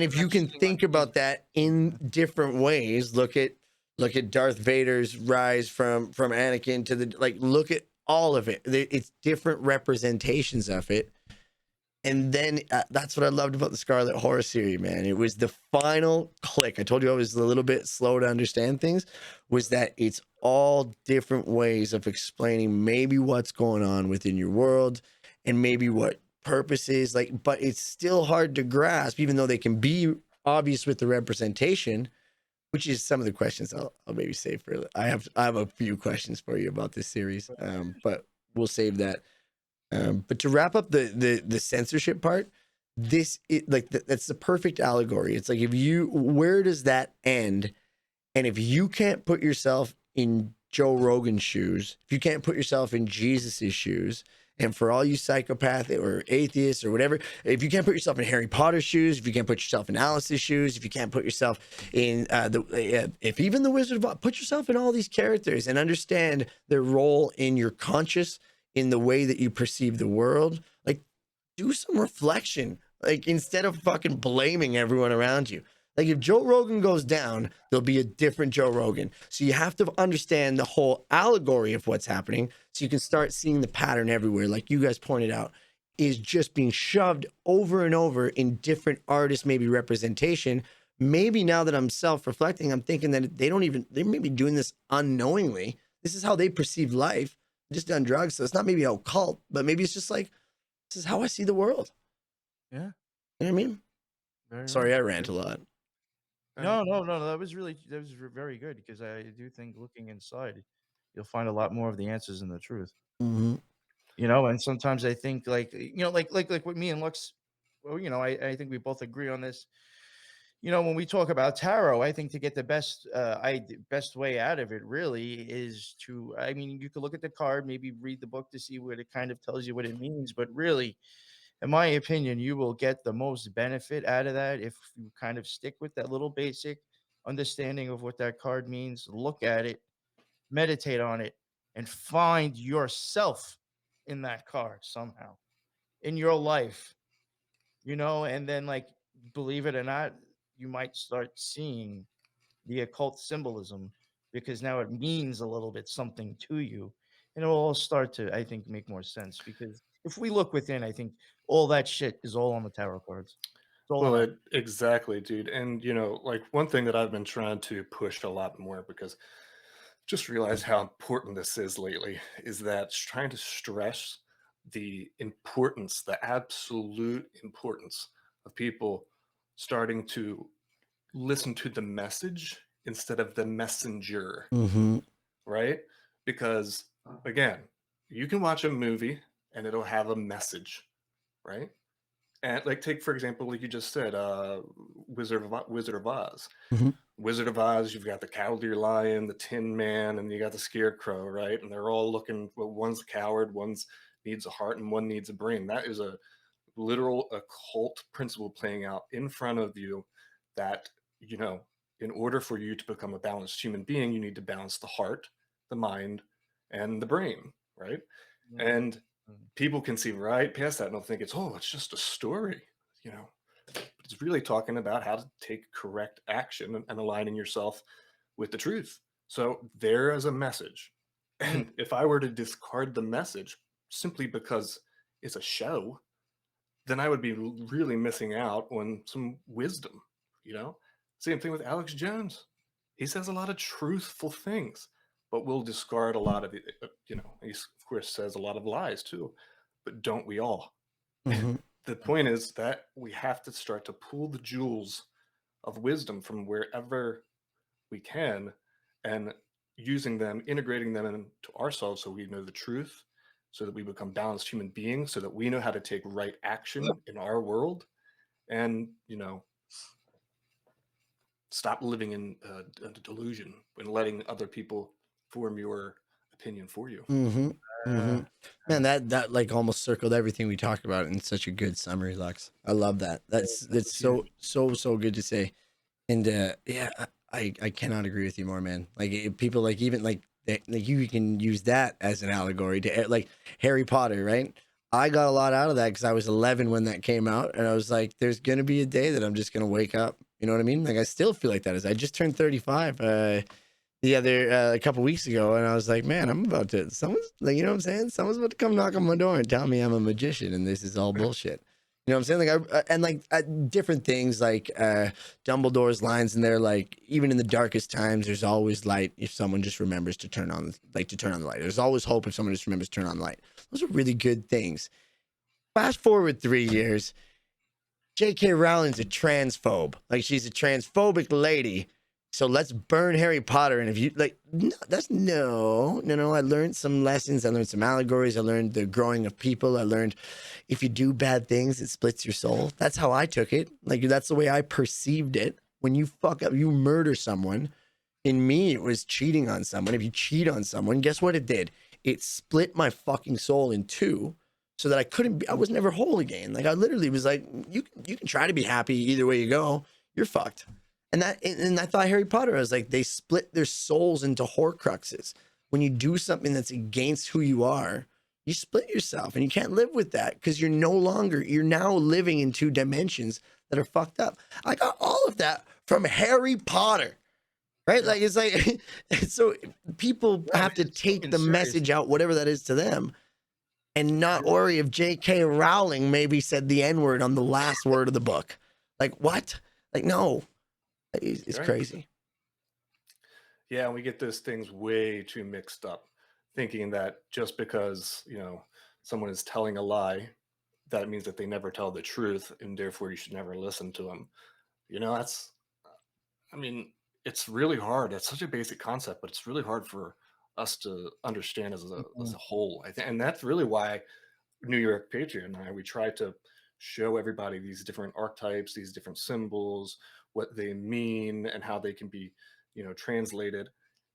if you can think about that in different ways, look at Darth Vader's rise from Anakin to the, like, look at all of it. It's different representations of it. And then that's what I loved about the Scarlet Horror series, man. It was the final click. I told you I was a little bit slow to understand things, was that it's all different ways of explaining maybe what's going on within your world and maybe what purpose is, like, but it's still hard to grasp, even though they can be obvious with the representation, which is some of the questions I'll maybe save for. I have a few questions for you about this series, but we'll save that. But to wrap up the censorship part, that's the perfect allegory. It's like, where does that end? And if you can't put yourself in Joe Rogan's shoes, if you can't put yourself in Jesus's shoes, and for all you psychopath or atheists or whatever, if you can't put yourself in Harry Potter's shoes, if you can't put yourself in Alice's shoes, if you can't put yourself in if even the Wizard of Oz, put yourself in all these characters and understand their role in your conscious, in the way that you perceive the world. Like, do some reflection, like, instead of fucking blaming everyone around you. Like, if Joe Rogan goes down, there'll be a different Joe Rogan. So you have to understand the whole allegory of what's happening, so you can start seeing the pattern everywhere, like you guys pointed out, is just being shoved over and over in different artists, maybe representation. Maybe now that I'm self-reflecting, I'm thinking that they may be doing this unknowingly. This is how they perceive life, just done drugs. So it's not maybe occult, but maybe it's just like, this is how I see the world. Yeah. You know what I mean? Sorry, I rant a lot. No. That was very good, because I do think looking inside, you'll find a lot more of the answers and the truth. Mm-hmm. And sometimes I think like, like with me and Lux, well, I think we both agree on this. When we talk about tarot, I think to get the best way out of it really is to, I mean, you could look at the card, maybe read the book to see what it kind of tells you what it means, but really, in my opinion, you will get the most benefit out of that if you kind of stick with that little basic understanding of what that card means, look at it, meditate on it, and find yourself in that card somehow in your life, and then, like, believe it or not, you might start seeing the occult symbolism because now it means a little bit something to you. And it will all start to, I think, make more sense because if we look within, I think all that shit is all on the tarot cards. It's all Well, on. exactly, dude. And like one thing that I've been trying to push a lot more because just realize how important this is lately is that trying to stress the importance, the absolute importance of people starting to listen to the message instead of the messenger, Mm-hmm. right? Because again, you can watch a movie and it'll have a message, right? And like take for example, like you just said, Wizard of Oz. Mm-hmm. Wizard of Oz, you've got the Cowardly Lion, the Tin Man, and you got the Scarecrow, right? And they're all looking. Well, one's a coward, one's needs a heart, and one needs a brain. That is a literal occult principle playing out in front of you. That in order for you to become a balanced human being, you need to balance the heart, the mind, and the brain, right? Mhm. And Mhm. people can see right past that and they'll think it's just a story, you know. But it's really talking about how to take correct action and aligning yourself with the truth. So there is a message. Mm. And if I were to discard the message simply because it's a show, then I would be really missing out on some wisdom, you know? Same thing with Alex Jones. He says a lot of truthful things, but we'll discard a lot of it. He, of course, says a lot of lies too, but don't we all? Mm-hmm. The point is that we have to start to pull the jewels of wisdom from wherever we can and using them, integrating them into ourselves so we know the truth, so that we become balanced human beings, so that we know how to take right action in our world and, stop living in a delusion and letting other people form your opinion for you. Mm-hmm. Mm-hmm. Uh, Man, that like almost circled everything we talked about in such a good summary, Lux. I love that. That's so so good to say. And yeah, I cannot agree with you more, man. Like people like even like you can use that as an allegory to like Harry Potter, right? I got a lot out of that because I was 11 when that came out, and I was like, "There's gonna be a day that I'm just gonna wake up." You know what I mean? Like I still feel like that as I just turned 35 the other a couple weeks ago, and I was like, "Man, I'm about to someone's like, you know what I'm saying? Someone's about to come knock on my door and tell me I'm a magician, and this is all bullshit." You know what I'm saying? Like, and like different things like Dumbledore's lines in there, like even in the darkest times, there's always light if someone just remembers to turn on, the light. There's always hope if someone just remembers to turn on the light. Those are really good things. Fast forward 3 years, J.K. Rowling's a transphobe. Like she's a transphobic lady. So let's burn Harry Potter. And if you like, no, that's no. I learned some lessons. I learned some allegories. I learned the growing of people. I learned if you do bad things, it splits your soul. That's how I took it. Like that's the way I perceived it. When you fuck up, you murder someone. In me, it was cheating on someone. If you cheat on someone, guess what it did? It split my fucking soul in two so that I was never whole again. Like I literally was like, you can try to be happy either way you go. You're fucked. And I thought Harry Potter, I was like, they split their souls into horcruxes. When you do something that's against who you are, you split yourself and you can't live with that because you're now living in two dimensions that are fucked up. I got all of that from Harry Potter. Right? yeah. Like it's like so people No, man, have to it's take fucking the serious. message out, whatever that is to them, and not worry if J.K. Rowling maybe said the N-word on the last word of the book. Like what? Like no. It's Right? crazy. Yeah, and we get those things way too mixed up, thinking that just because, someone is telling a lie, that means that they never tell the truth, and therefore you should never listen to them. That's, I mean, it's really hard. It's such a basic concept, but it's really hard for us to understand as Mhm. a whole. I think, and that's really why New York Patriot and I, we try to show everybody these different archetypes, these different symbols, what they mean, and how they can be, translated.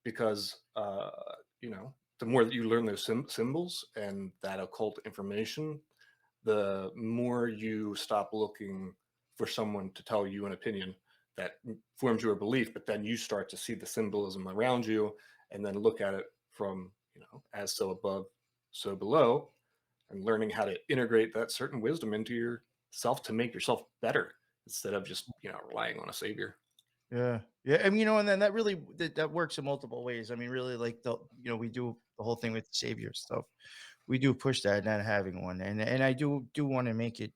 Because, the more that you learn those symbols and that occult information, the more you stop looking for someone to tell you an opinion that forms your belief, but then you start to see the symbolism around you and then look at it from, as so above, so below, and learning how to integrate that certain wisdom into yourself to make yourself better instead of just, relying on a savior. Yeah. Yeah. And and then that really that works in multiple ways. I mean, really like we do the whole thing with savior stuff. We do push that, not having one. And I do want to make it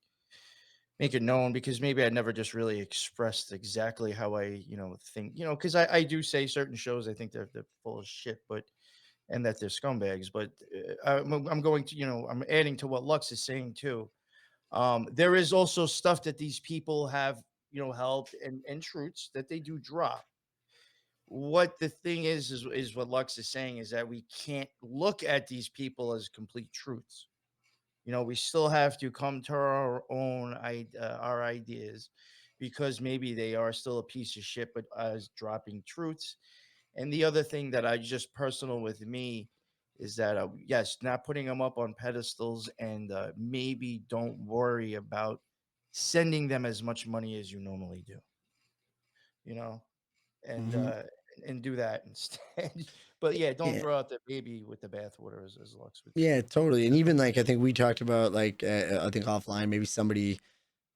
known, because maybe I never just really expressed exactly how I, think, because I do say certain shows, I think they're full of shit, but and that they're scumbags. But I'm going to, I'm adding to what Lux is saying too. There is also stuff that these people have, helped, and truths that they do drop. What the thing is what Lux is saying is that we can't look at these people as complete truths. We still have to come to our own our ideas, because maybe they are still a piece of shit, but as dropping truths. And the other thing that I just personal with me is that yes, not putting them up on pedestals, and maybe don't worry about sending them as much money as you normally do. You know, and Mhm. uh, and do that instead. But yeah, don't Yeah. throw out the baby with the bathwater, as Lux would Yeah, say. totally. And even like I think we talked about like I think offline maybe somebody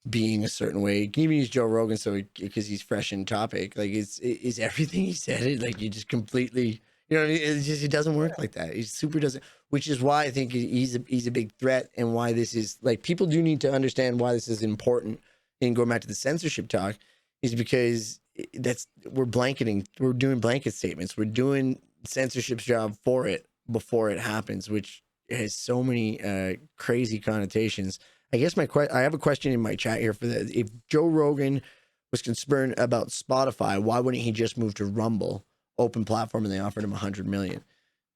being a certain way. You can even use Joe Rogan so because he's fresh in topic. Like is everything he said it like you just completely it's just it doesn't work like that. He super doesn't, which is why I think he's a big threat and why this is like people do need to understand why this is important. And going back to the censorship talk is because we're doing blanket statements. We're doing censorship's job for it before it happens, which has so many crazy connotations. I guess I have a question in my chat here for that. If Joe Rogan was concerned about Spotify, why wouldn't he just move to Rumble, open platform, and they offered him 100 million?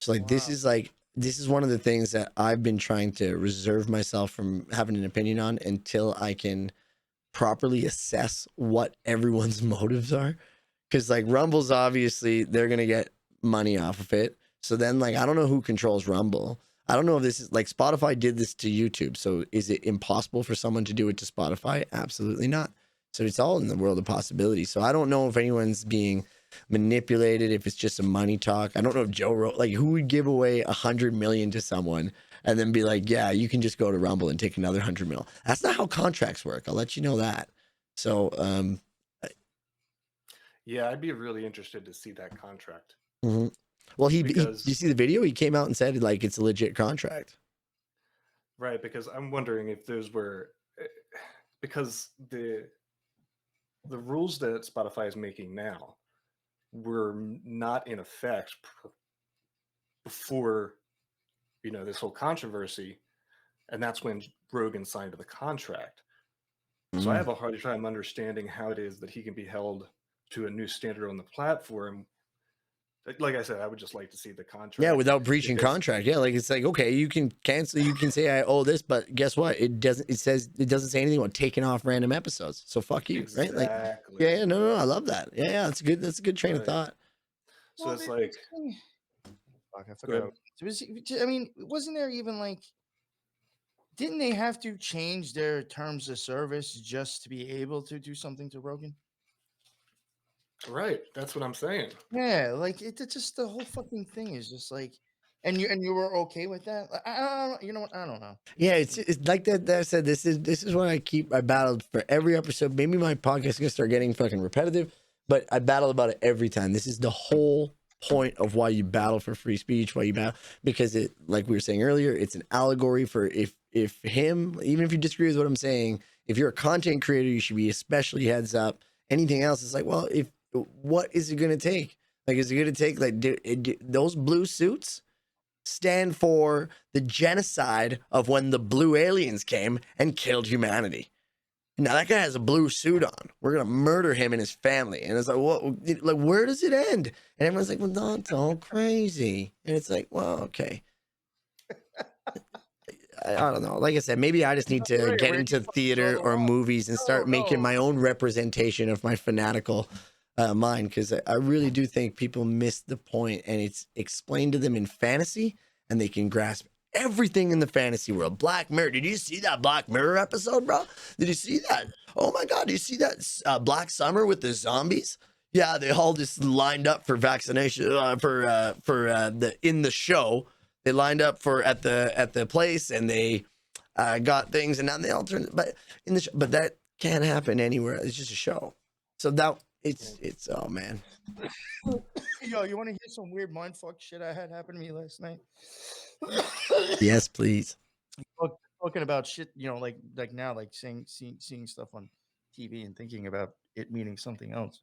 So Wow. this is one of the things that I've been trying to reserve myself from having an opinion on until I can properly assess what everyone's motives are. Because like Rumble's obviously they're gonna get money off of it. So then like I don't know who controls Rumble. I don't know if this is like Spotify did this to YouTube. So is it impossible for someone to do it to Spotify? Absolutely not. So it's all in the world of possibilities. So I don't know if anyone's being manipulated, if it's just a money talk. I don't know if like who would give away 100 million to someone and then be like, yeah, you can just go to Rumble and take another 100 mil. That's not how contracts work. I'll let you know that. So Yeah, I'd be really interested to see that contract mhm. Well, do you because, see the video? He came out and said like it's a legit contract. right, because I'm wondering if those were because the rules that Spotify is making now were not in effect before this whole controversy, and that's when Rogan signed the contract. So I Mhm. have a hard time understanding how it is that he can be held to a new standard on the platform. Like I said, I would just like to see the Yeah, contract without if breaching it's contract. Yeah, like it's like okay, you can cancel, you can say I owe this, but guess what? It doesn't. It says it doesn't say anything about taking off random episodes. So fuck you, right? Like, exactly yeah, no, no, I love that. Yeah, yeah, that's good. That's a good train of right. thought. So Well, it's like, fuck, I go forgot. ahead. I mean, wasn't there even like, didn't they have to change their terms of service just to be able to do something to Rogan? Right, that's what I'm saying. Yeah, like it's just the whole fucking thing is just like, and you were okay with that? I don't, you know what? I don't know. Yeah, it's like that I said. This is what I battled for every episode. Maybe my podcast is gonna start getting fucking repetitive, but I battle about it every time. This is the whole point of why you battle for free speech, why you battle because it, like we were saying earlier, it's an allegory for if him, even if you disagree with what I'm saying, if you're a content creator, you should be especially heads up. Anything else, it's like, well, if what is it gonna take? Like, is it gonna take like those blue suits? Stand for the genocide of when the blue aliens came and killed humanity. Now that guy has a blue suit on. We're gonna murder him and his family. And it's like, what? Like, where does it end? And everyone's like, well, that's all crazy. And it's like, well, okay. I don't know. Like I said, maybe I just need to Right, get where into you fucking draw theater the or line? movies and start making No. my own representation of my fanatical mind, because I really do think people miss the point, and it's explained to them in fantasy, and they can grasp everything in the fantasy world. Black Mirror. Did you see that Black Mirror episode, bro? Did you see that? Oh my God. Did you see that Black Summer with the zombies? Yeah, they all just lined up for vaccination in the show. They lined up for at the place, and they got things, and now they all turn. But but that can't happen anywhere. It's just a show. So that it's oh man. Yo, you want to hear some weird mindfuck shit I had happen to me last night? Yes, please. Talking about shit, like now, like seeing stuff on TV and thinking about it meaning something else.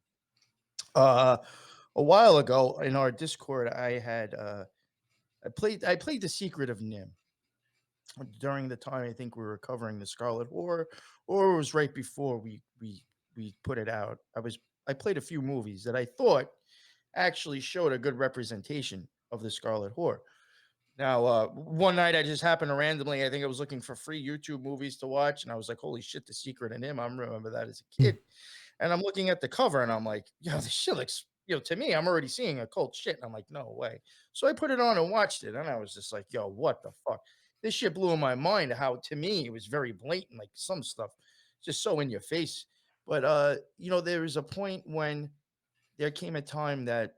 A while ago in our Discord, I played The Secret of Nim during the time I think we were covering the Scarlet Horror, or it was right before we put it out. I played a few movies that I thought actually showed a good representation of the Scarlet Horror. Now, one night I just happened to randomly, I think I was looking for free YouTube movies to watch, and I was like, holy shit, The Secret of Nim. I remember that as a kid. And I'm looking at the cover and I'm like, yo, this shit looks, to me, I'm already seeing occult shit. And I'm like, no way. So I put it on and watched it. And I was just like, yo, what the fuck? This shit blew in my mind how, to me, it was very blatant, like some stuff just so in your face. But, there was a point when there came a time that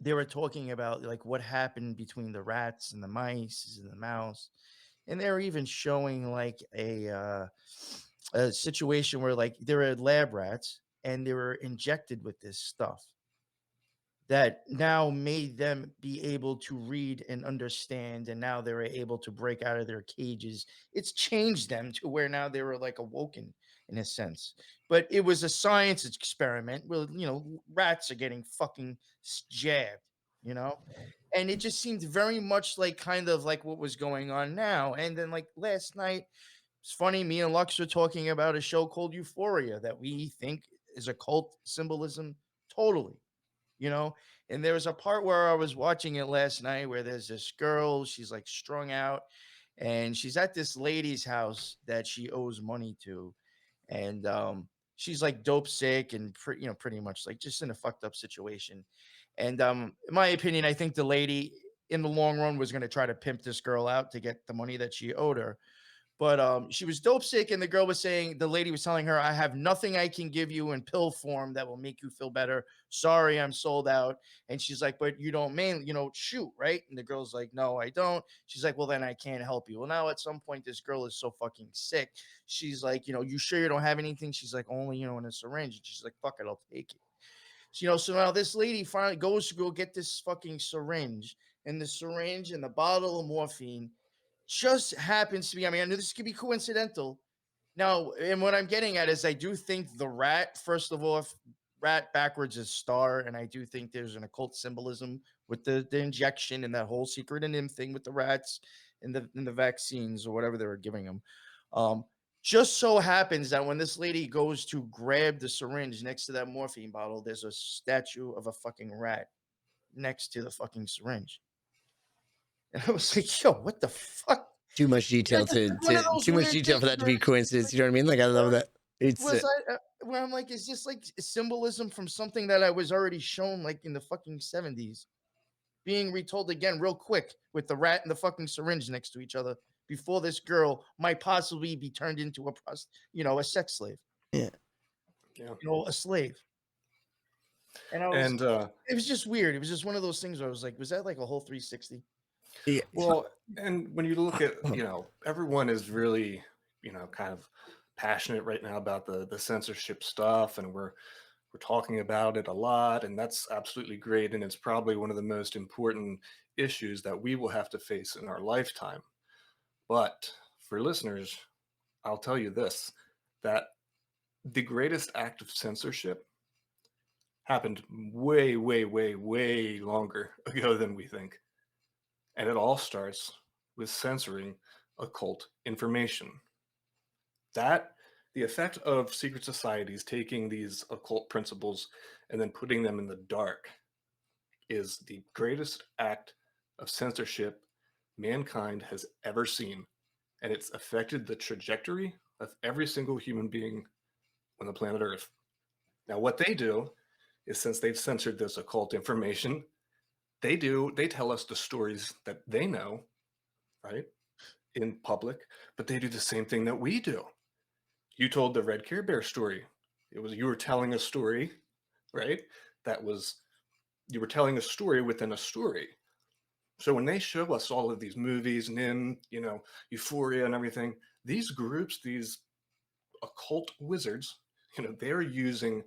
they were talking about like what happened between the rats and the mice and the mouse, and they were even showing like a situation where like there were lab rats and they were injected with this stuff that now made them be able to read and understand, and now they were able to break out of their cages. It's changed them to where now they were like awoken in a sense. But it was a science experiment where rats are getting fucking jabbed, you know and it just seemed very much like kind of like what was going on now. And then like last night, it's funny, me and Lux are talking about a show called Euphoria that we think is occult symbolism totally, you know? And there was a part where I was watching it last night where there's this girl, she's like strung out, and she's at this lady's house that she owes money to. And she's like dope sick and pretty much like just in a fucked up situation. And in my opinion, I think the lady in the long run was going to try to pimp this girl out to get the money that she owed her. But she was dope sick, and the girl was saying, the lady was telling her, I have nothing I can give you in pill form that will make you feel better. Sorry, I'm sold out. And she's like, but you don't shoot, right? And the girl's like, no, I don't. She's like, well, then I can't help you. Well, now at some point, this girl is so fucking sick. She's like, you sure you don't have anything? She's like, only, in a syringe. And she's like, fuck it, I'll take it. So, so now this lady finally goes to go get this fucking syringe, and the syringe and the bottle of morphine just happens to be, I know this could be coincidental. Now, and what I'm getting at is I do think the rat, first of all, if rat backwards is star, and I do think there's an occult symbolism with the injection and that whole secret and him thing with the rats and the vaccines or whatever they were giving them. Um, just so happens that when this lady goes to grab the syringe next to that morphine bottle, there's a statue of a fucking rat next to the fucking syringe. And I was like, yo, what the fuck? Too much detail too much detail for that to be coincidence. You know what I mean? Like, I love that. It's where I'm like, is this like symbolism from something that I was already shown like in the fucking 70s being retold again real quick with the rat and the fucking syringe next to each other before this girl might possibly be turned into a sex slave. Yeah. A slave. And it was just weird. It was just one of those things where I was like, was that like a whole 360? Yeah. Well, and when you look at, everyone is really, kind of passionate right now about the censorship stuff, and we're talking about it a lot, and that's absolutely great, and it's probably one of the most important issues that we will have to face in our lifetime. But for listeners, I'll tell you this, that the greatest act of censorship happened way, way, way, way longer ago than we think. And it all starts with censoring occult information. That The effect of secret societies taking these occult principles and then putting them in the dark is the greatest act of censorship mankind has ever seen. And it's affected the trajectory of every single human being on the planet Earth. Now, what they do is, since they've censored this occult information, they tell us the stories that they know, right, in public, but they do the same thing that we do. You told the Red Care Bear story. It was you were telling a story, right? That was you were telling a story within a story. So when they show us all of these movies, Nim, Euphoria and everything, these groups, these occult wizards, they're using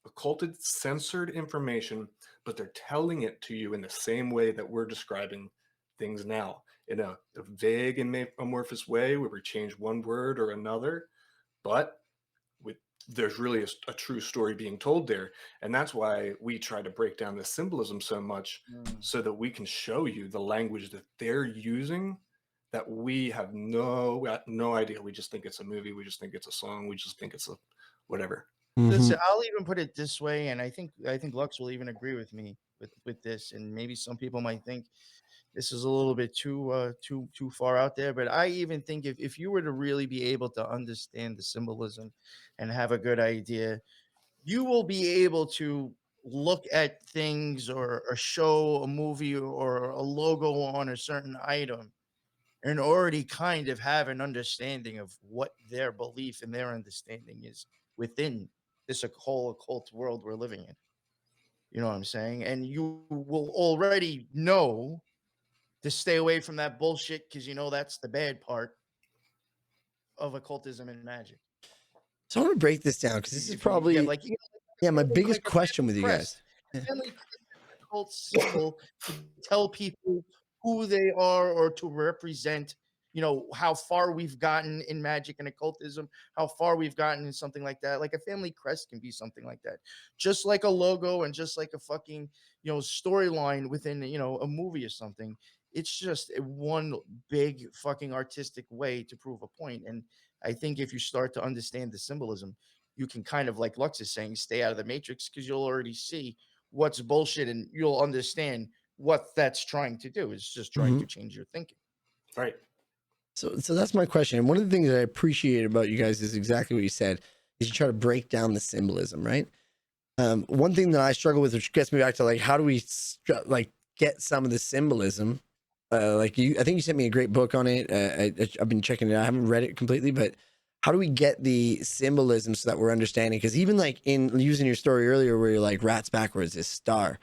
occulted, censored information, but they're telling it to you in the same way that we're describing things now, in a vague and amorphous way where we change one word or another, but with there's really a true story being told there. And that's why we try to break down the symbolism so much, so that we can show you the language that they're using that we have no idea. We just think it's a movie, we just think it's a song, we just think it's a whatever. Listen, I'll even put it this way, and I think Lux will even agree with me with this, and maybe some people might think this is a little bit too far out there, but I even think if you were to really be able to understand the symbolism and have a good idea, you will be able to look at things or a show, a movie, or a logo on a certain item and already kind of have an understanding of what their belief and their understanding is within this whole occult world we're living in. You know what I'm saying? And you will already know to stay away from that bullshit because you know that's the bad part of occultism and magic. So I want to break this down because this is If you get probably like, my family, biggest like a question family with you guys. crest. A family crest is a cult symbol to tell people who they are or to represent, how far we've gotten in magic and occultism, how far we've gotten in something like that. Like a family crest can be something like that. Just like a logo and just like a fucking, storyline within, a movie or something. It's just one big fucking artistic way to prove a point. And I think if you start to understand the symbolism, you can kind of, like Lux is saying, stay out of the matrix because you'll already see what's bullshit and you'll understand what that's trying to do. It's just trying to change your thinking. Right. So that's my question. And one of the things that I appreciate about you guys is exactly what you said, is you try to break down the symbolism, right? One thing that I struggle with, which gets me back to like, how do we get some of the symbolism? I think you sent me a great book on it. I've been checking it out. I haven't read it completely, but how do we get the symbolism so that we're understanding? Because even like in using your story earlier, where you're like rats backwards is star,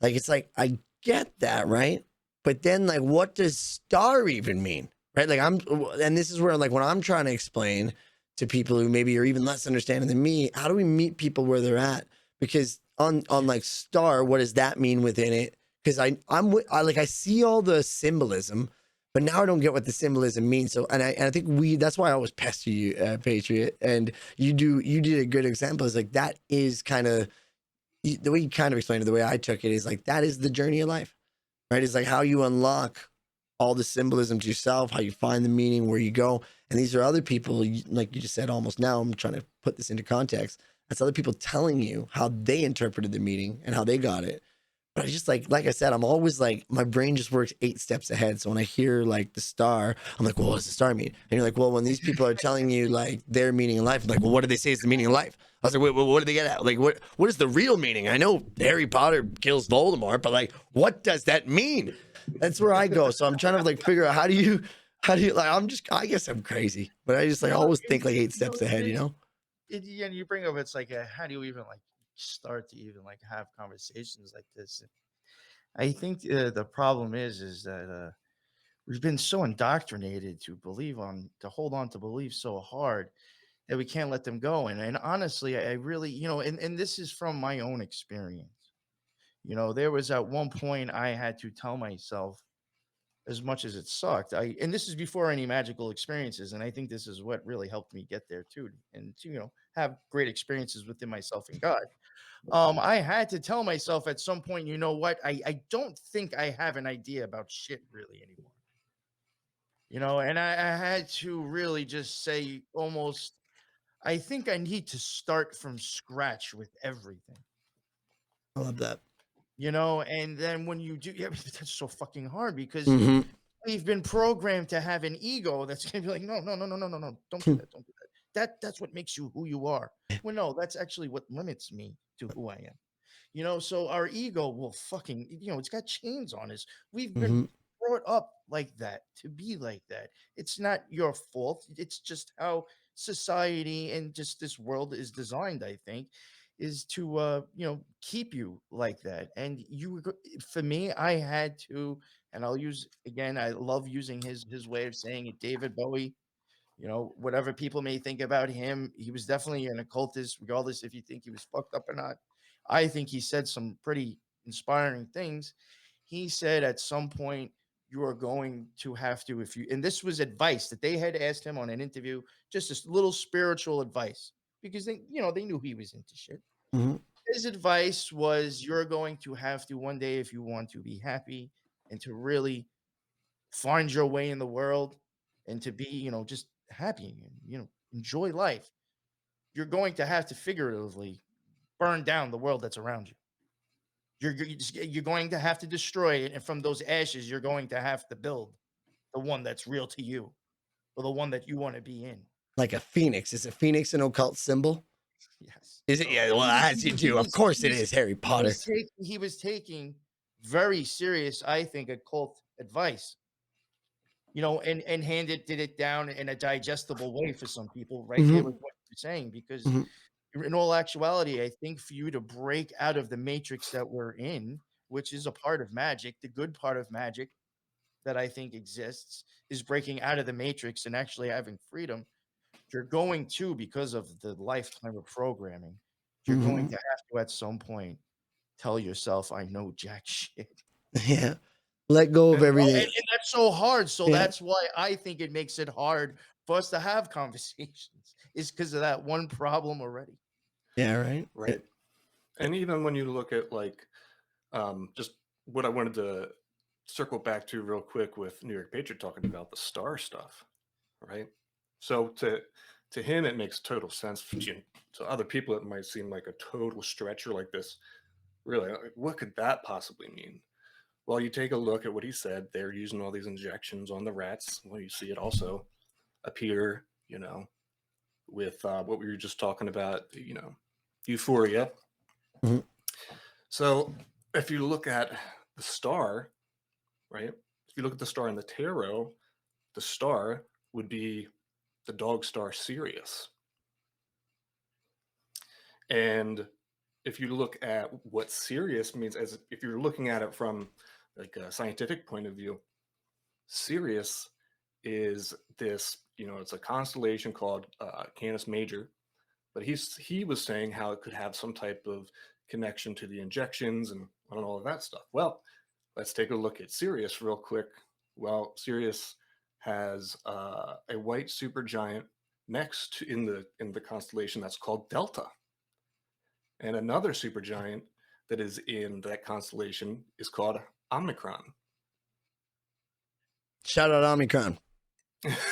like it's like I get that, right? But then like, what does star even mean, right? Like and this is where like when I'm trying to explain to people who maybe are even less understanding than me, how do we meet people where they're at? Because on like star, what does that mean within it? Because I see all the symbolism, but now I don't get what the symbolism means. So and I think that's why I always pester you, Patriot, and you did a good example. Is like that is kind of the way you kind of explained it. The way I took it is like that is the journey of life, right? It's like how you unlock all the symbolism to yourself, how you find the meaning, where you go. And these are other people, like you just said, almost now. I'm trying to put this into context. That's other people telling you how they interpreted the meaning and how they got it. But I just like I said, I'm always like, my brain just works 8 steps ahead. So when I hear like the star, I'm like, well, what does the star mean? And you're like, well, when these people are telling you like their meaning in life, I'm like, well, what do they say is the meaning of life? I was like, wait, what do they get at? Like, what is the real meaning? I know Harry Potter kills Voldemort, but like, what does that mean? That's where I go. So I'm trying to like figure out how do you like, I guess I'm crazy, but I just like always think like 8 steps ahead, And you bring up, it's like, how do you even like start to even like have conversations like this? I think the problem is that we've been so indoctrinated to hold on to belief so hard that we can't let them go. And honestly, I really, and this is from my own experience. There was at one point I had to tell myself, as much as it sucked, and this is before any magical experiences, and I think this is what really helped me get there too, and to, have great experiences within myself and God. I had to tell myself at some point, you know what? I don't think I have an idea about shit really anymore. And I had to really just say almost, I think I need to start from scratch with everything. I love that. You know, and then when you do, yeah, that's so fucking hard because Mhm. we've been programmed to have an ego that's gonna be like, no, no, no, no, no, no, no, don't do that, don't do that. That's what makes you who you are. Well, no, that's actually what limits me to who I am. You know, so our ego will fucking, you know, it's got chains on us. We've been Mhm. brought up like that to be like that. It's not your fault. It's just how society and just this world is designed, I think, is to you know, keep you like that. And for me, I had to, and I'll use again, I love using his way of saying it, David Bowie. You know, whatever people may think about him, he was definitely an occultist, regardless if you think he was fucked up or not. I think he said some pretty inspiring things. He said at some point, you are going to have to, if you, and this was advice that they had asked him on an interview, just this little spiritual advice, because they, you know, they knew he was into shit. Mhm. His advice was, you're going to have to one day, if you want to be happy and to really find your way in the world and to be, you know, just happy and, you know, enjoy life, you're going to have to figuratively burn down the world that's around you. You're going to have to destroy it. And from those ashes, you're going to have to build the one that's real to you or the one that you want to be in. Like a phoenix. Is a phoenix an occult symbol? Yes. Is it? Yeah. Well, as you do. Of course it is. Harry Potter. He was taking very serious, I think, occult advice, you know, and did it down in a digestible way for some people, right there Mhm. with what you're saying, because Mhm. in all actuality, I think for you to break out of the matrix that we're in, which is a part of magic, the good part of magic that I think exists is breaking out of the matrix and actually having freedom. You're going to, because of the lifetime of programming, you're going Mhm. to have to at some point tell yourself, I know jack shit. Yeah. Let go of And everything. And that's so hard. So Yeah. that's why I think it makes it hard for us to have conversations, is because of that one problem already. Yeah. Right. right. And even when you look at like just what I wanted to circle back to real quick with New York Patriot talking about the star stuff, right? So to him it makes total sense. To other people it might seem like a total stretcher like this. Really, like, what could that possibly mean? Well, you take a look at what he said. They're using all these injections on the rats. Well, you see it also appear, you know, with what we were just talking about, you know, euphoria. Mhm. So if you look at the star, right? If you look at the star in the tarot, the star would be the dog star Sirius. And if you look at what Sirius means, as if you're looking at it from like a scientific point of view, Sirius is this, you know, it's a constellation called Canis Major, but he was saying how it could have some type of connection to the injections and all of that stuff. Well, let's take a look at Sirius real quick. Well, Sirius has a white supergiant next to in the constellation that's called Delta, and another supergiant that is in that constellation is called Omicron. Shout out Omicron.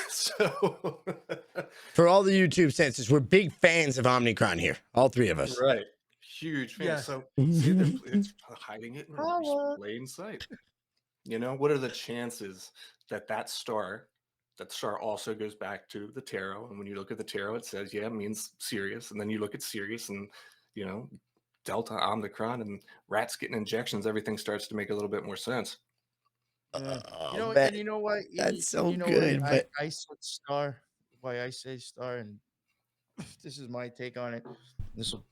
So, For all the YouTube senses, we're big fans of Omicron here. All three of us. right, huge fan. Yes. So, see, it's hiding it in Holla. plain sight. You know, what are the chances that that star also goes back to the tarot? And when you look at the tarot, it says, yeah, it means Sirius. And then you look at Sirius and, you know, Delta, Omicron, and rats getting injections, everything starts to make a little bit more sense. Yeah. You Oh, know, man, and you know what? that's so You know what? good. But I said star. Why I say star, and this is my take on it. This will,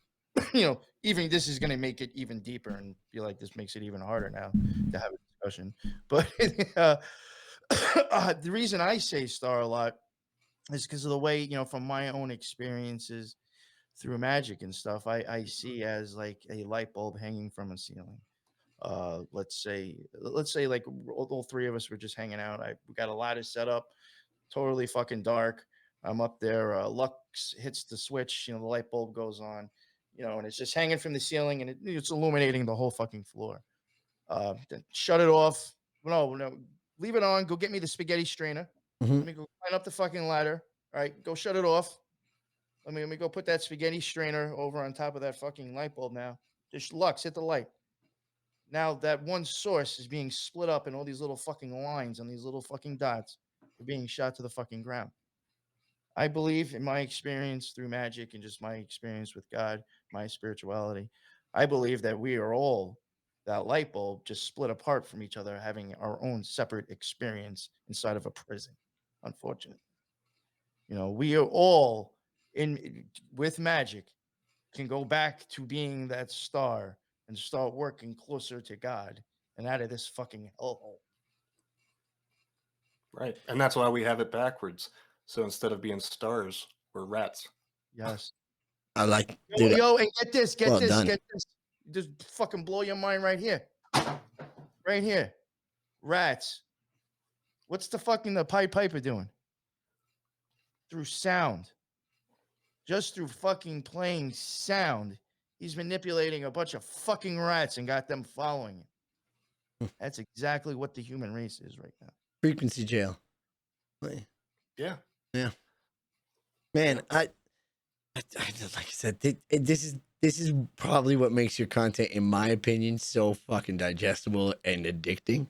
you know, even this is going to make it even deeper and feel like this makes it even harder now to have a discussion. But the reason I say star a lot is because of the way, you know, from my own experiences through magic and stuff, I see as like a light bulb hanging from a ceiling. Let's say like all three of us were just hanging out. We got a ladder set up, totally fucking dark. I'm up there. Lux hits the switch. You know, the light bulb goes on. You know, and it's just hanging from the ceiling, and it's illuminating the whole fucking floor. Then shut it off. No, leave it on. Go get me the spaghetti strainer. Mhm. Let me go climb up the fucking ladder. All right, go shut it off. Let me go put that spaghetti strainer over on top of that fucking light bulb now. Just Lux, hit the light. Now that one source is being split up in all these little fucking lines and these little fucking dots are being shot to the fucking ground. I believe in my experience through magic and just my experience with God, my spirituality. I believe that we are all that light bulb just split apart from each other, having our own separate experience inside of a prison. Unfortunately, we are all in with magic can go back to being that star and start working closer to God and out of this fucking hellhole. Right. And that's why we have it backwards. So instead of being stars, we're rats. Yes. I like, Yo, dude. yo, and get this, Well done. get this. Just fucking blow your mind right here. Right here. Rats. What's the Pied Piper doing? Through sound. Just through fucking playing sound. He's manipulating a bunch of fucking rats and got them following him. That's exactly what the human race is right now. Frequency jail. Yeah. Yeah. Man, I like I said, this is probably what makes your content, in my opinion, so fucking digestible and addicting.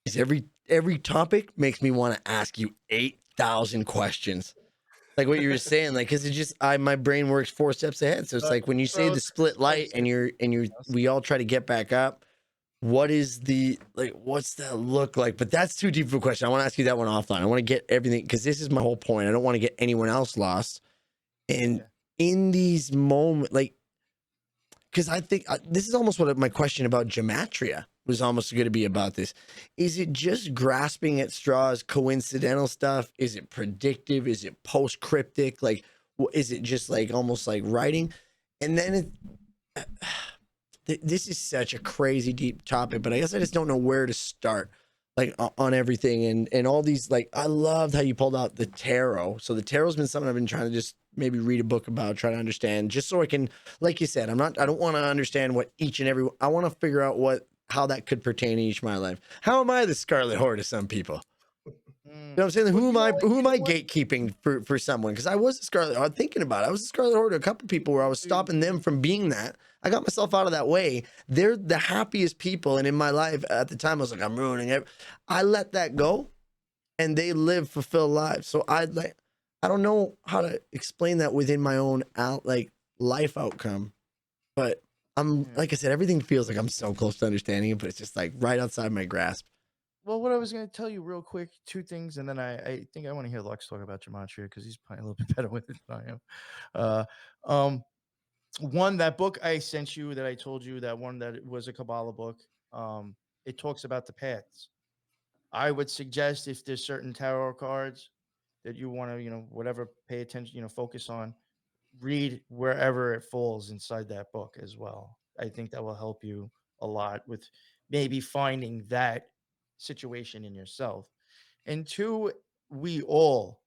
Is every topic makes me want to ask you 8,000 questions. Like what you were saying, like, because it's just my brain works 4 steps ahead. So it's like when you say the split light and we all try to get back up. What's that look like? But that's too deep of a question. I want to ask you that one offline. I want to get everything, because this is my whole point. I don't want to get anyone else lost. And in these moments, like, because I think this is almost what my question about gematria was almost going to be about. This is it just grasping at straws, coincidental stuff? Is it predictive? Is it post cryptic? Like, is it just like almost like writing? And then this is such a crazy deep topic, but I guess I just don't know where to start, like on everything and all these. Like, I loved how you pulled out the tarot. So the tarot's been something I've been trying to just maybe read a book about, try to understand, just so I can, like you said, I don't want to understand what each and every, I want to figure out how that could pertain to each of my life. How am I the Scarlet Whore to some people? You know what I'm saying? Who am I gatekeeping for someone? Because I was a Scarlet. I was thinking about it. I was a Scarlet Whore to a couple people where I was stopping them from being that. I got myself out of that way. They're the happiest people, and in my life at the time, I was like, I'm ruining it. I let that go, and they live fulfilled lives. So I don't know how to explain that within my own life outcome, but I'm like I said, everything feels like I'm so close to understanding it, but it's just like right outside my grasp. Well, what I was going to tell you real quick, 2 things, and then I think I want to hear Lux talk about gematria because he's probably a little bit better with it than I am. One, that book I sent you that I told you, that one that was a Kabbalah book, it talks about the paths. I would suggest if there's certain tarot cards that you want to, whatever, pay attention, focus on, read wherever it falls inside that book as well. I think that will help you a lot with maybe finding that situation in yourself. And 2, we all,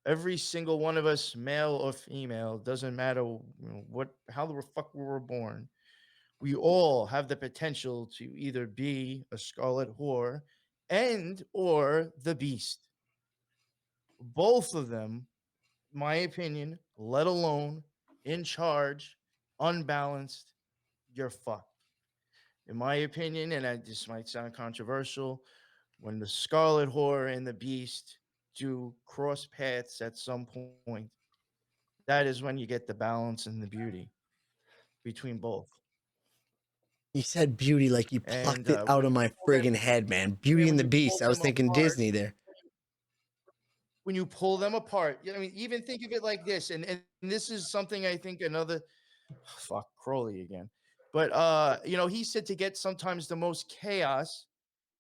every single one of us, male or female, doesn't matter how the fuck we were born. We all have the potential to either be a scarlet whore and or the beast. Both of them, my opinion, let alone in charge, unbalanced, you're fucked. In my opinion, and this might sound controversial, when the Scarlet Whore and the Beast do cross paths at some point, that is when you get the balance and the beauty between both. You said beauty like you plucked it out of my friggin' head, man. Beauty and the Beast. I was thinking Disney there. When you pull them apart, I mean, even think of it like this, and this is something I think another fuck Crowley again. But he said to get sometimes the most chaos,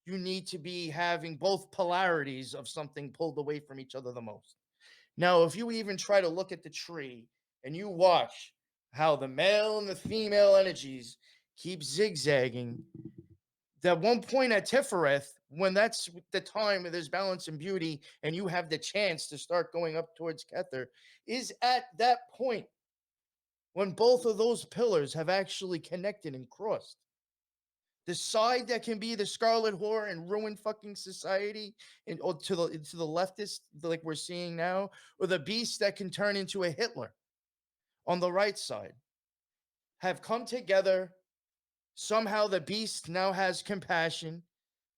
you need to be having both polarities of something pulled away from each other the most. Now, if you even try to look at the tree and you watch how the male and the female energies keep zigzagging, that one point at Tifereth, when that's the time where there's balance and beauty, and you have the chance to start going up towards Kether, is at that point when both of those pillars have actually connected and crossed. The side that can be the Scarlet Whore and ruin fucking society, and or to the leftist, like we're seeing now, or the beast that can turn into a Hitler on the right side, have come together. Somehow the beast now has compassion.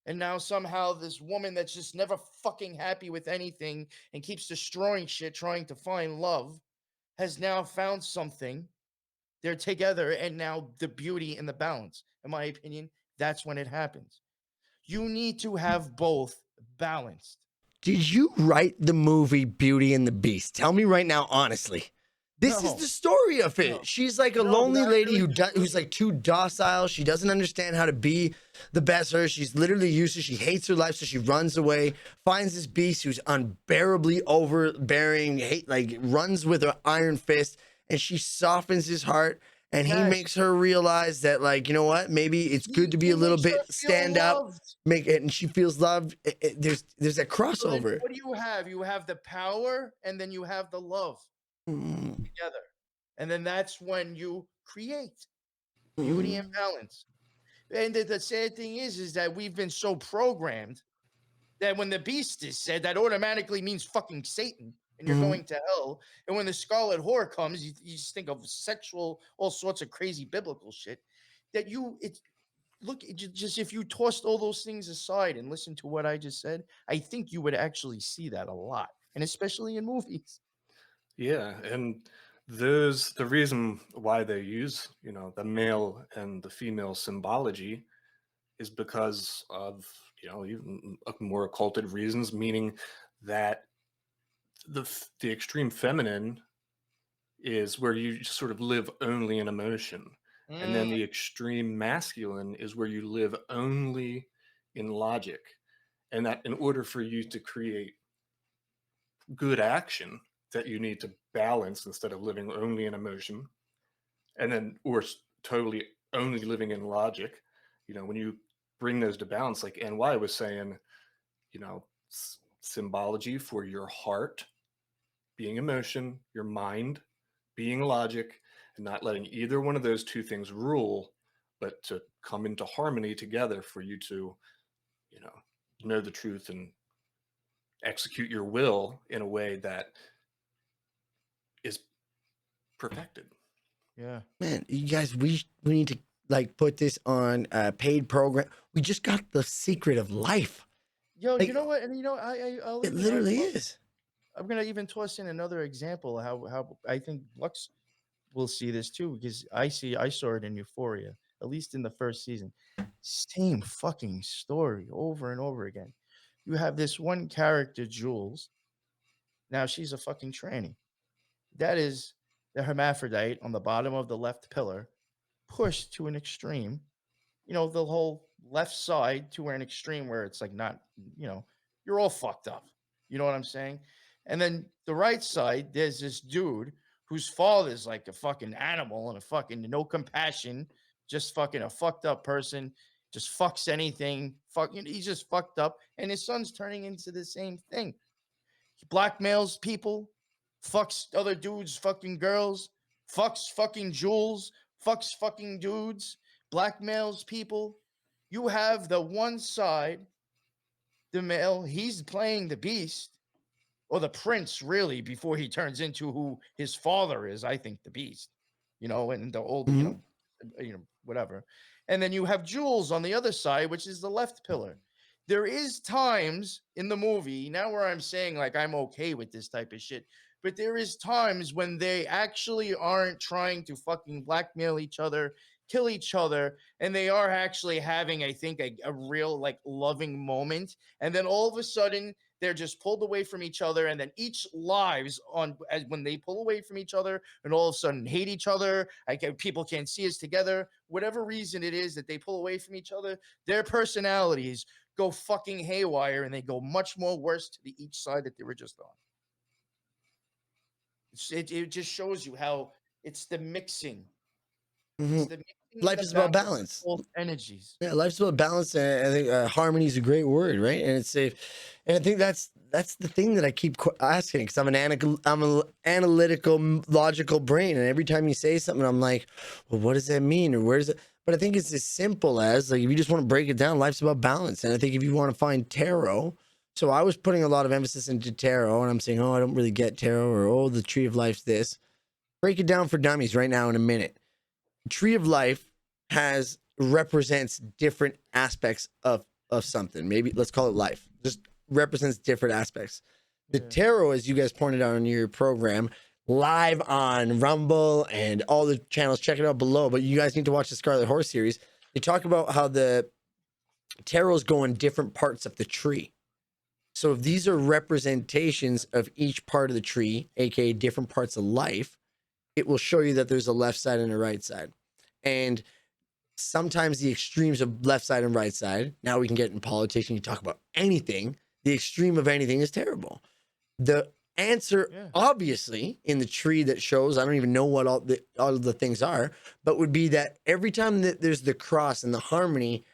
And now somehow this woman that's just never fucking happy with anything and keeps destroying shit, trying to find love, has now found something. They're together, and now the beauty and the balance. In my opinion, that's when it happens. You need to have both balanced. Did you write the movie Beauty and the Beast? Tell me right now, honestly. This is No, the story of it. no, She's like a no, but lonely I lady really who's like too docile. She doesn't understand how to be the best her. She's literally useless. She hates her life, so she runs away. Finds this beast who's unbearably overbearing. Like runs with her iron fist, and she softens his heart. And he yes. makes her realize that, like, you know what? Maybe it's good to be a little Makes her bit feel stand up. loved. Make it, and she feels loved. There's that So then crossover. what do you have? You have the power, and then you have the love Mm, together. And then that's when you create beauty and mm, balance. And the sad thing is that we've been so programmed that when the beast is said, that automatically means fucking Satan and you're mm. going to hell. And when the scarlet whore comes, you just think of sexual, all sorts of crazy biblical shit. That just if you tossed all those things aside and listened to what I just said, I think you would actually see that a lot, and especially in movies. Yeah, and the reason why they use, the male and the female symbology is because of, even more occulted reasons, meaning that the extreme feminine is where you just sort of live only in emotion. And then Mm, the extreme masculine is where you live only in logic. And that in order for you to create good action, that you need to balance instead of living only in emotion, and then totally only living in logic. When you bring those to balance, like NY was saying, symbology for your heart being emotion, your mind being logic, and not letting either one of those two things rule, but to come into harmony together for you to, you know the truth and execute your will in a way that is perfected. yeah. Man, you guys, we need to like put this on a paid program. We just got the secret of life. Yo, you Like know what? And I'll it even literally is. I'm gonna even toss in another example of how I think Lux will see this too, because I saw it in Euphoria, at least in the first season. Same fucking story over and over again. You have this one character, Jules. Now she's a fucking tranny. That is the hermaphrodite on the bottom of the left pillar, pushed to an extreme. The whole left side to an extreme where it's like not, you're all fucked up. You know what I'm saying? And then the right side, there's this dude whose father's like a fucking animal and a fucking no compassion, just fucking a fucked up person, just fucks anything. He's just fucked up. And his son's turning into the same thing. He blackmails people, fucks other dudes, fucking girls, fucks fucking jewels, fucks fucking dudes, blackmails people. You have the one side, the male, he's playing the beast or the prince, really, before he turns into who his father is. I think the beast, and the old, Mhm. whatever. And then you have Jules on the other side, which is the left pillar. There is times in the movie now where I'm saying like I'm okay with this type of shit, but there is times when they actually aren't trying to fucking blackmail each other, kill each other, and they are actually having, I think, a real like loving moment. And then all of a sudden they're just pulled away from each other, and then each lives on as when they pull away from each other and all of a sudden hate each other. People can't see us together. Whatever reason it is that they pull away from each other, their personalities go fucking haywire, and they go much more worse to the each side that they were just on. It just shows you how it's the mixing. It's Mhm. the mixing life is about balance. Both energies. Yeah, life's about balance, and I think harmony is a great word, right? And it's safe, and I think that's the thing that I keep asking, because I'm an analytical, logical brain, and every time you say something, I'm like, well, what does that mean, or where does it? But I think it's as simple as, like, if you just want to break it down, life's about balance. And I think if you want to find tarot, so I was putting a lot of emphasis into tarot, and I'm saying, oh, I don't really get tarot, or oh, the tree of life's this. Break it down for dummies right now in a minute. Tree of life represents different aspects of something. Maybe let's call it life. Just represents different aspects. The tarot, as you guys pointed out on your program, live on Rumble and all the channels, check it out below. But you guys need to watch the Scarlet Horse series. They talk about how the tarots go in different parts of the tree. So if these are representations of each part of the tree, aka different parts of life, it will show you that there's a left side and a right side. And sometimes the extremes of left side and right side, now we can get in politics and you talk about anything, the extreme of anything is terrible. The answer, obviously, in the tree that shows, I don't even know what all of the things are, but would be that every time that there's the cross and the harmony,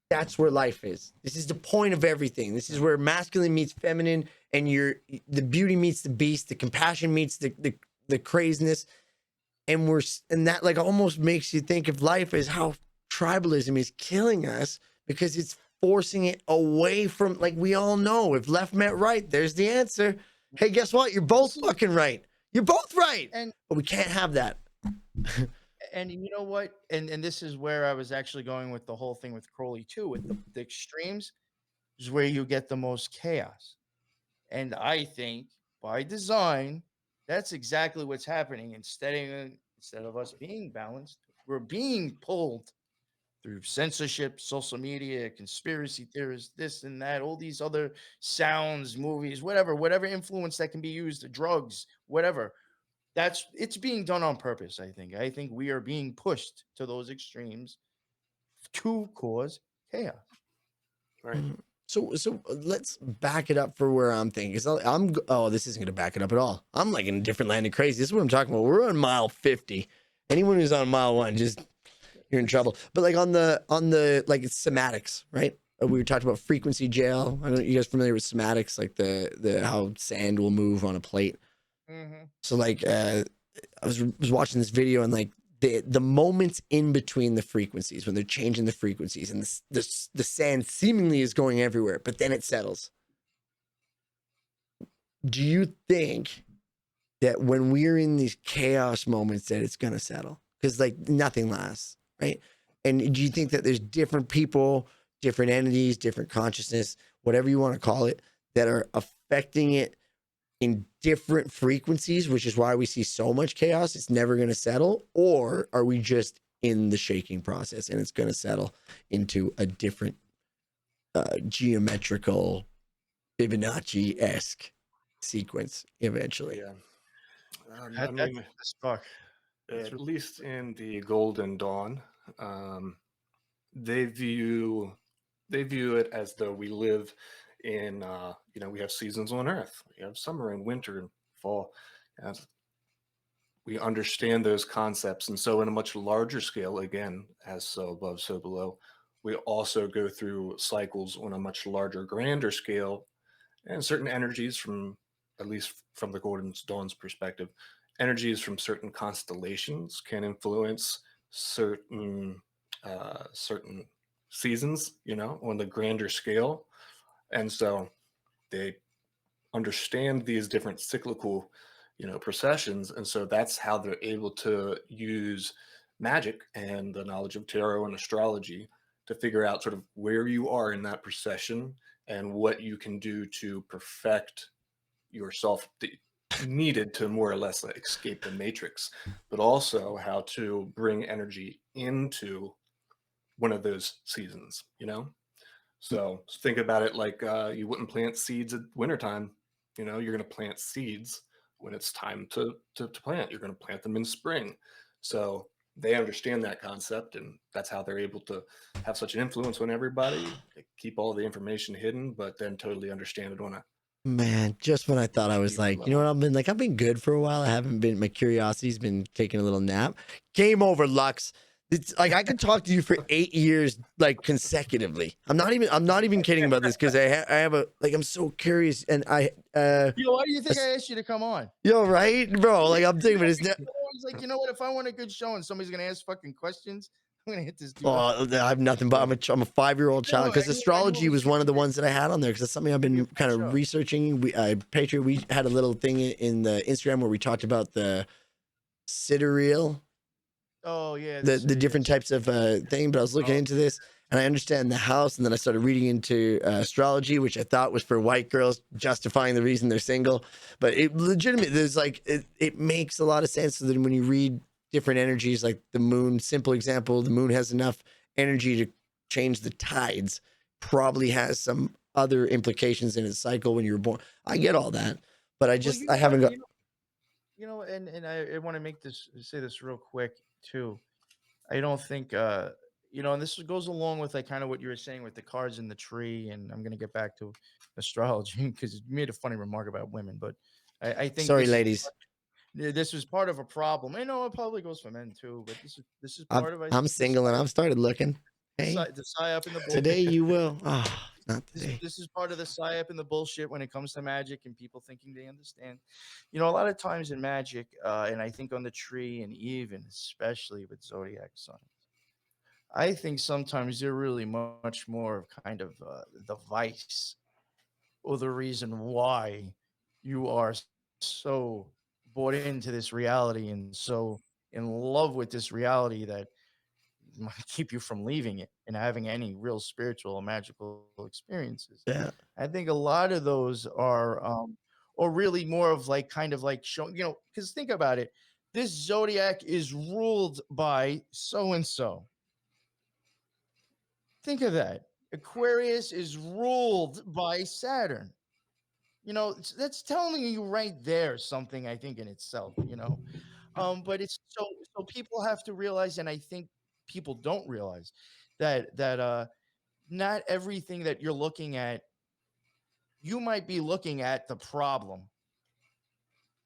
that's where life is. This is the point of everything. This is where masculine meets feminine, and the beauty meets the beast, the compassion meets the craziness. And that like almost makes you think of life as how tribalism is killing us, because it's forcing it away from, like, we all know, if left met right, there's the answer. Hey, guess what? You're both fucking right. You're both right. But we can't have that. And you know what? And this is where I was actually going with the whole thing with Crowley too, with the extremes is where you get the most chaos. And I think by design, that's exactly what's happening. Instead of us being balanced, we're being pulled through censorship, social media, conspiracy theorists, this and that, all these other sounds, movies, whatever influence that can be used, drugs, whatever. It's being done on purpose. I think we are being pushed to those extremes to cause chaos. Right. So let's back it up for where I'm thinking. This isn't going to back it up at all. I'm like in a different land of crazy. This is what I'm talking about. We're on mile 50. Anyone who's on mile 1, you're in trouble. But like on the like it's somatics, right? We were talking about frequency jail. I don't know, you guys familiar with somatics, like the how sand will move on a plate. Mm-hmm. So like I was watching this video, and like the moments in between the frequencies, when they're changing the frequencies, and the sand seemingly is going everywhere, but then it settles. Do you think that when we're in these chaos moments that it's going to settle? Because like nothing lasts, right? And do you think that there's different people, different entities, different consciousness, whatever you want to call it, that are affecting it in different frequencies, which is why we see so much chaos? It's never going to settle? Or are we just in the shaking process and it's going to settle into a different geometrical Fibonacci-esque sequence eventually? Yeah. I mean, at least in the Golden Dawn, they view it as though we live in we have seasons on Earth. We have summer and winter and fall, and we understand those concepts. And so in a much larger scale, again, as so above so below, we also go through cycles on a much larger, grander scale, and certain energies, from at least from the Golden Dawn's perspective, energies from certain constellations can influence certain seasons, on the grander scale. And so they understand these different cyclical, processions. And so that's how they're able to use magic and the knowledge of tarot and astrology to figure out sort of where you are in that procession and what you can do to perfect yourself needed to more or less like escape the matrix, but also how to bring energy into one of those seasons, So think about it like you wouldn't plant seeds at wintertime. You're going to plant seeds when it's time to plant. You're going to plant them in spring. So they understand that concept, and that's how they're able to have such an influence on everybody. They keep all the information hidden, but then totally understand it on a Man, just when I thought I was like, you know what, I've been good for a while. My curiosity's been taking a little nap. Game over, Lux. It's like I could talk to you for 8 years, like consecutively. I'm not even kidding about this because I have a like I'm so curious and I Yo, why do you think I asked you to come on? yo right, bro. Like I'm thinking, but it's not. It's like, you know what? If I want a good show and somebody's gonna ask fucking questions, I'm gonna hit this dude. Oh, I have nothing but I'm a 5-year-old child No, because I astrology know was one of the ones that I had on there because that's something I've been kind of researching. Patriot, we had a little thing in the Instagram where we talked about the sidereal. Oh yeah, The different types of thing, but I was looking into this and I understand the house, and then I started reading into astrology, which I thought was for white girls justifying the reason they're single, but it legitimately there's like it makes a lot of sense. So that when you read different energies, like the moon, simple example, the moon has enough energy to change the tides, probably has some other implications in its cycle when you were born. I get all that, but I haven't got. And I want to say this real quick too. I don't think and this goes along with like kind of what you were saying with the cards in the tree, and I'm gonna get back to astrology because you made a funny remark about women, but I think Sorry, ladies. this was part of a problem. I know it probably goes for men too, but this is part of I'm single and I've started looking. Hey, the psyop and the bullshit. today you will. Oh, not today. This is part of the psyop and the bullshit when it comes to magic and people thinking they understand. A lot of times in magic, and I think on the tree, and even especially with zodiac signs, I think sometimes they're really much more of kind of the vice or the reason why you are so bought into this reality and so in love with this reality that might keep you from leaving it and having any real spiritual or magical experiences. Yeah. I think a lot of those are, or really more of like kind of like showing, because think about it. This zodiac is ruled by so and so. Think of that. Aquarius is ruled by Saturn. That's telling you right there something, I think, in itself. But it's so people have to realize, and I think people don't realize that not everything that you're looking at, you might be looking at the problem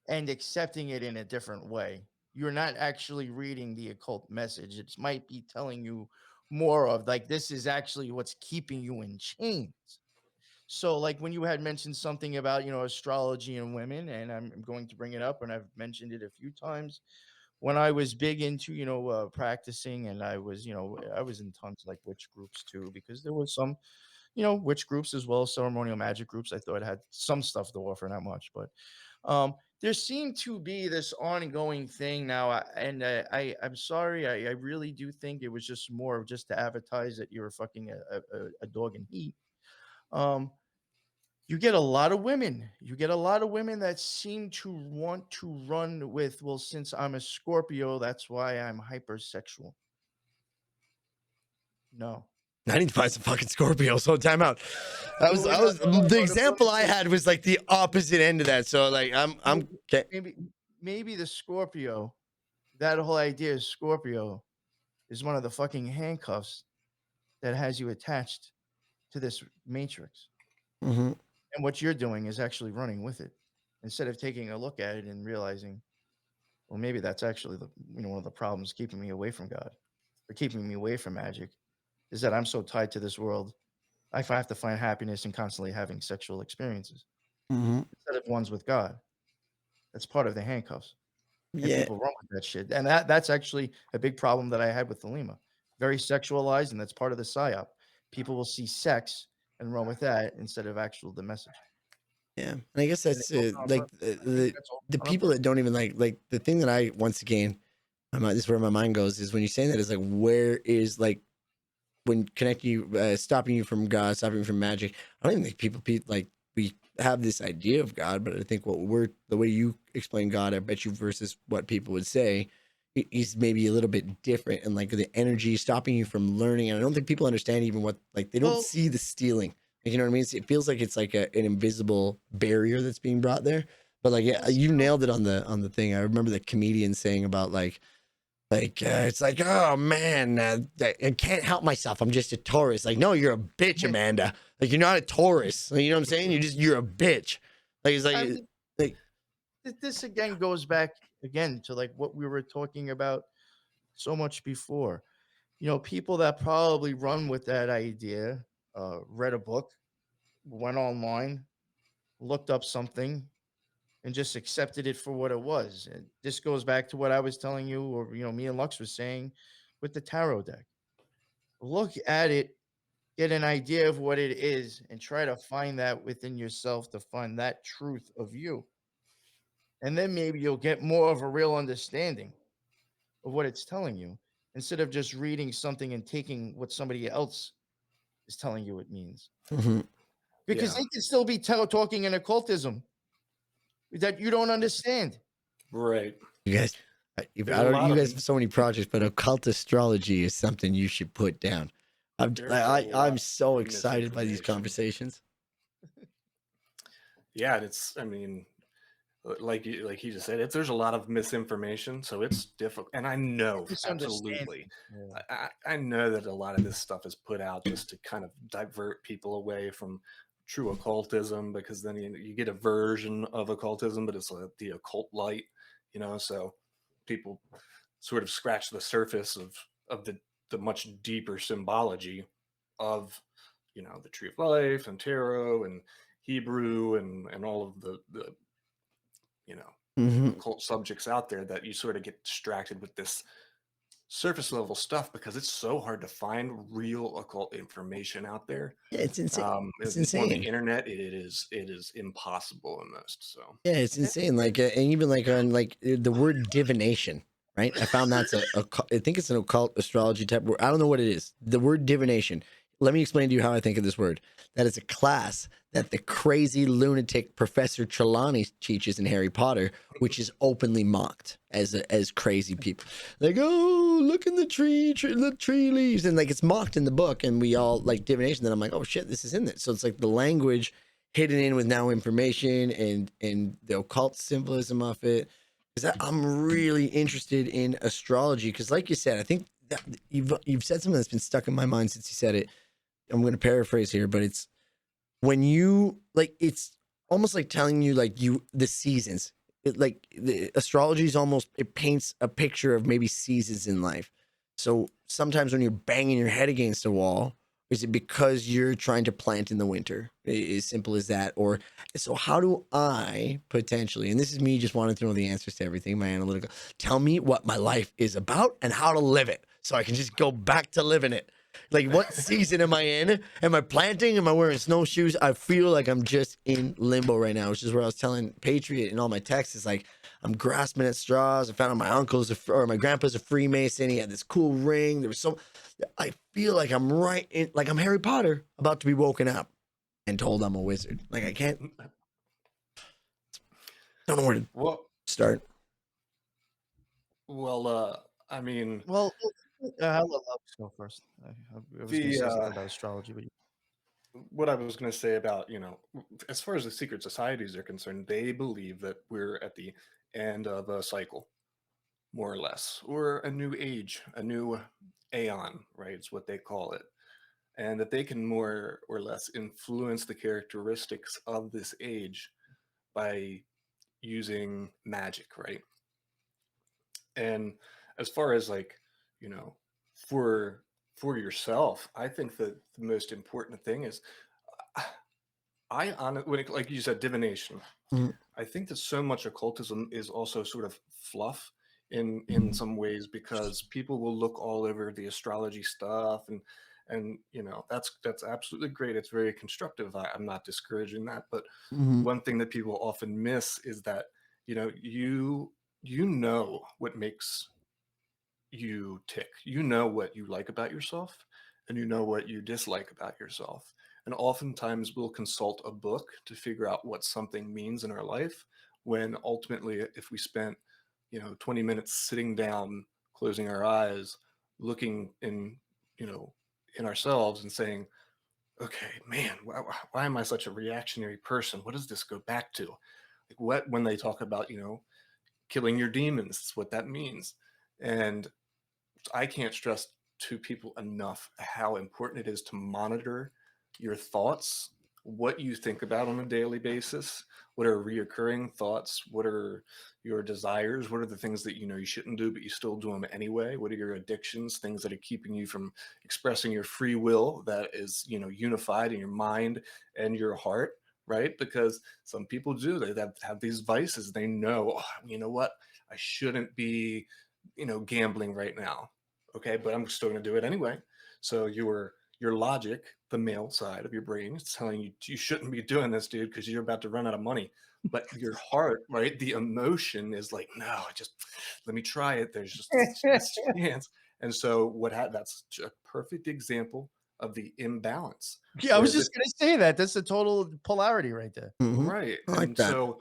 and accepting it in a different way. You're not actually reading the occult message. It might be telling you more of like this is actually what's keeping you in chains. So, like when you had mentioned something about astrology and women, and I'm going to bring it up, and I've mentioned it a few times. When I was big into practicing, and I was in tons of like witch groups too, because there was some witch groups as well as ceremonial magic groups. I thought had some stuff to offer, not much, but there seemed to be this ongoing thing now, and I'm sorry, I really do think it was just more of just to advertise that you're fucking a dog in heat. Um, you get a lot of women. You get a lot of women that seem to want to run with, well, since I'm a Scorpio, that's why I'm hypersexual. No. I need to find some fucking Scorpio. So time out. I was No, the example I had was like the opposite end of that. So like I'm okay. Maybe the Scorpio, that whole idea of Scorpio is one of the fucking handcuffs that has you attached to this matrix. Mhm. And what you're doing is actually running with it instead of taking a look at it and realizing, well, maybe that's actually one of the problems keeping me away from God or keeping me away from magic is that I'm so tied to this world. I have to find happiness in constantly having sexual experiences Mhm. instead of ones with God. That's part of the handcuffs. And Yeah. people run with that shit. And that's actually a big problem that I had with Thelema. Very sexualized, and that's part of the psyop. People will see sex and run with that instead of the message. Yeah. And I guess that's like That's all the on people that don't even like the thing that I once again this is where my mind goes is when you're saying that is like where is like when connecting you stopping you from God, stopping you from magic. I don't even think people like we have this idea of God, but I think the way you explain God, I bet you versus what people would say, he's maybe a little bit different, and like the energy stopping you from learning. And I don't think people understand even what like they don't Well, see the stealing. Like, you know what I mean? It feels like it's like an invisible barrier that's being brought there. But like, yeah, you nailed it on the thing. I remember the comedian saying about it's like, oh man, I can't help myself. I'm just a Taurus. Like, no, you're a bitch, Amanda. Like, you're not a Taurus. Like, you know what I'm saying? You're a bitch. Like, it's I like, mean, like, this again goes back again to like what we were talking about so much before. people that probably run with that idea read a book, went online, looked up something, and just accepted it for what it was. And this goes back to what I was telling you, or me and Lux was saying with the tarot deck. Look at it, get an idea of what it is, and try to find that within yourself to find that truth of you. And then maybe you'll get more of a real understanding of what it's telling you instead of just reading something and taking what somebody else is telling you it means. Mhm. Because Yeah. they can still be talking in occultism that you don't understand. Right. You guys, There's a lot you of guys have so many projects, but occult astrology is something you should put down. there's a I'm lot so of excited by these misinformation. conversations. Yeah, it's. I mean, like he just said, there's a lot of misinformation, so it's difficult. And I know Misunderstanding. absolutely, Yeah. I know that a lot of this stuff is put out just to kind of divert people away from true occultism, because then you get a version of occultism, but it's like the occult light, So people sort of scratch the surface of the much deeper symbology of the tree of life and tarot and Hebrew and all of the Mhm. occult subjects out there, that you sort of get distracted with this surface level stuff because it's so hard to find real occult information out there. Yeah, it's insane. It's On the insane. internet, it is impossible almost. So Yeah, it's insane. Like, and even like on like the word divination, right? I found that's I think it's an occult astrology type word. I don't know what it is. The word divination. Let me explain to you how I think of this word. That is a class that the crazy lunatic Professor Trelawney teaches in Harry Potter, which is openly mocked as crazy people. Like, oh, look in the the tree leaves, and like it's mocked in the book, and we all like divination. Then I'm like, oh shit, this is in it. So it's like the language hidden in with now information and the occult symbolism of it. Because I'm really interested in astrology. Because, like you said, I think that you've said something that's been stuck in my mind since you said it. I'm going to paraphrase here, but it's when you like, it's almost like telling you like the seasons. Like the astrology is almost, it paints a picture of maybe seasons in life. So sometimes when you're banging your head against a wall, is it because you're trying to plant in the winter? As simple as that. Or so how do I potentially, and this is me just wanting to know the answers to everything, my analytical, tell me what my life is about and how to live it so I can just go back to living it. Like, what season am I in? Am I planting? Am I wearing snowshoes? I feel like I'm just in limbo right now, which is where I was telling Patriot in all my texts. Is like, I'm grasping at straws. I found out my or my grandpa's a Freemason. He had this cool ring. There was so, I feel like I'm right in, like I'm Harry Potter about to be woken up and told I'm a wizard. Like, I don't know where to well, start. I mean, Well, I'll let Lux go first. I was going to the say something about astrology, but what I was going to say about, as far as the secret societies are concerned, they believe that we're at the end of a cycle, more or less, or a new age, a new aeon, right? It's what they call it. And that they can more or less influence the characteristics of this age by using magic, right? And as far as like, you know, for yourself, I think that the most important thing is like you said, divination. Mhm. I think that so much occultism is also sort of fluff in some ways, because people will look all over the astrology stuff, and that's absolutely great. It's very constructive. I'm not discouraging that, but Mhm. one thing that people often miss is that you know what makes you tick. You know what you like about yourself, and you know what you dislike about yourself. And oftentimes we'll consult a book to figure out what something means in our life, when ultimately, if we spent 20 minutes sitting down, closing our eyes, looking in ourselves and saying, okay, man, why am I such a reactionary person? What does this go back to? Like, what, when they talk about killing your demons, it's what that means. And I can't stress to people enough how important it is to monitor your thoughts what you think about on a daily basis, what are reoccurring thoughts, what are your desires, what are the things that you know you shouldn't do but you still do them anyway, what are your addictions, things that are keeping you from expressing your free will that is, you know, unified in your mind and your heart, right? Because some people do, they have these vices, they know, oh, you know what, I shouldn't be, you know, gambling right now, okay, but I'm still going to do it anyway. So your logic, the male side of your brain, is telling you you shouldn't be doing this, dude, because you're about to run out of money. But your heart, right, the emotion is like, no, just let me try it. There's just this chance. And so that's a perfect example of the imbalance. Yeah, I was Whereas if just gonna say that. That's a total polarity right there. right, I like and that.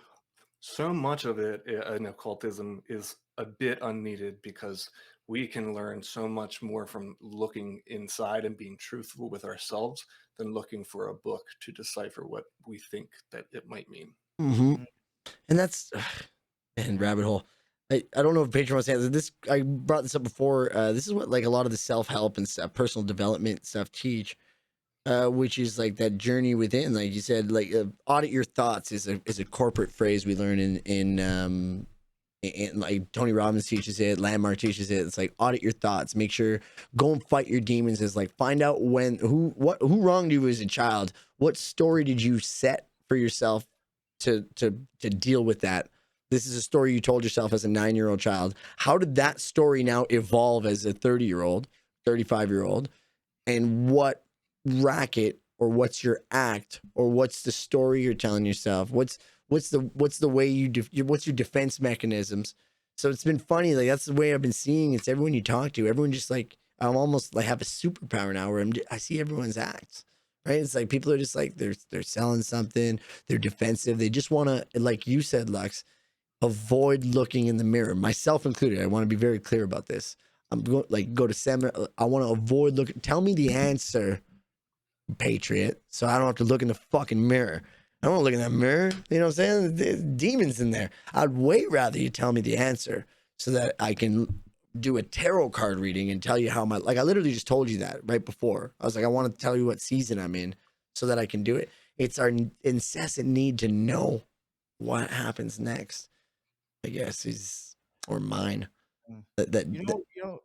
so much of it in occultism is a bit unneeded because we can learn so much more from looking inside and being truthful with ourselves than looking for a book to decipher what we think that it might mean. Mm-hmm. Mm. And that's and rabbit hole. I don't know if Patreon wants to answer this. I brought this up before. This is what like a lot of the self help and stuff, personal development stuff teach, which is like that journey within. Like you said, like audit your thoughts is a corporate phrase we learn in like Tony Robbins teaches it, Landmark teaches it. It's like audit your thoughts, make sure, go and fight your demons. Is like find out who wronged you as a child. What story did you set for yourself to deal with that? This is a story you told yourself as a 9-year-old child. How did that story now evolve as a 30-year-old, 35-year-old? And what racket or what's your act or what's the story you're telling yourself? What's the way what's your defense mechanisms? So it's been funny. Like that's the way I've been seeing. It's everyone you talk to. Everyone just like I'm almost like have a superpower now where I see everyone's acts. Right? It's like people are just like they're selling something. They're defensive. They just want to, like you said, Lux, avoid looking in the mirror, myself included. I want to be very clear about this. I'm going like go to seminar. I want to avoid looking. Tell me the answer, Patriot, so I don't have to look in the fucking mirror. I don't want to look in that mirror. You know what I'm saying? There's demons in there. I'd way rather you tell me the answer so that I can do a tarot card reading and tell you how my like I literally just told you that right before. I was like, I want to tell you what season I'm in so that I can do it. It's our incessant need to know what happens next, I guess, is or mine. Mm. That You know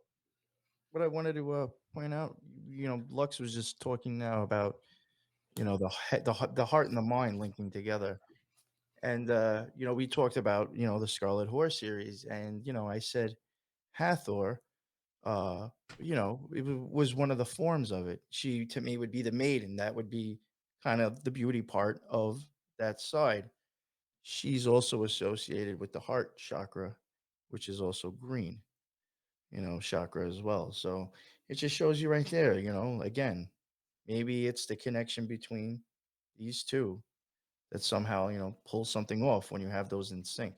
what I wanted to point out. You know, Lux was just talking now about the heart and the mind linking together. And you know, we talked about, you know, the Scarlet Horse series, and you know, I said Hathor, uh, you know, was one of the forms of it. She to me would be the maiden. That would be kind of the beauty part of that side. She's also associated with the heart chakra, which is also green, you know, chakra as well. So it just shows you right there, you know, again, maybe it's the connection between these two that somehow, you know, pulls something off when you have those in sync,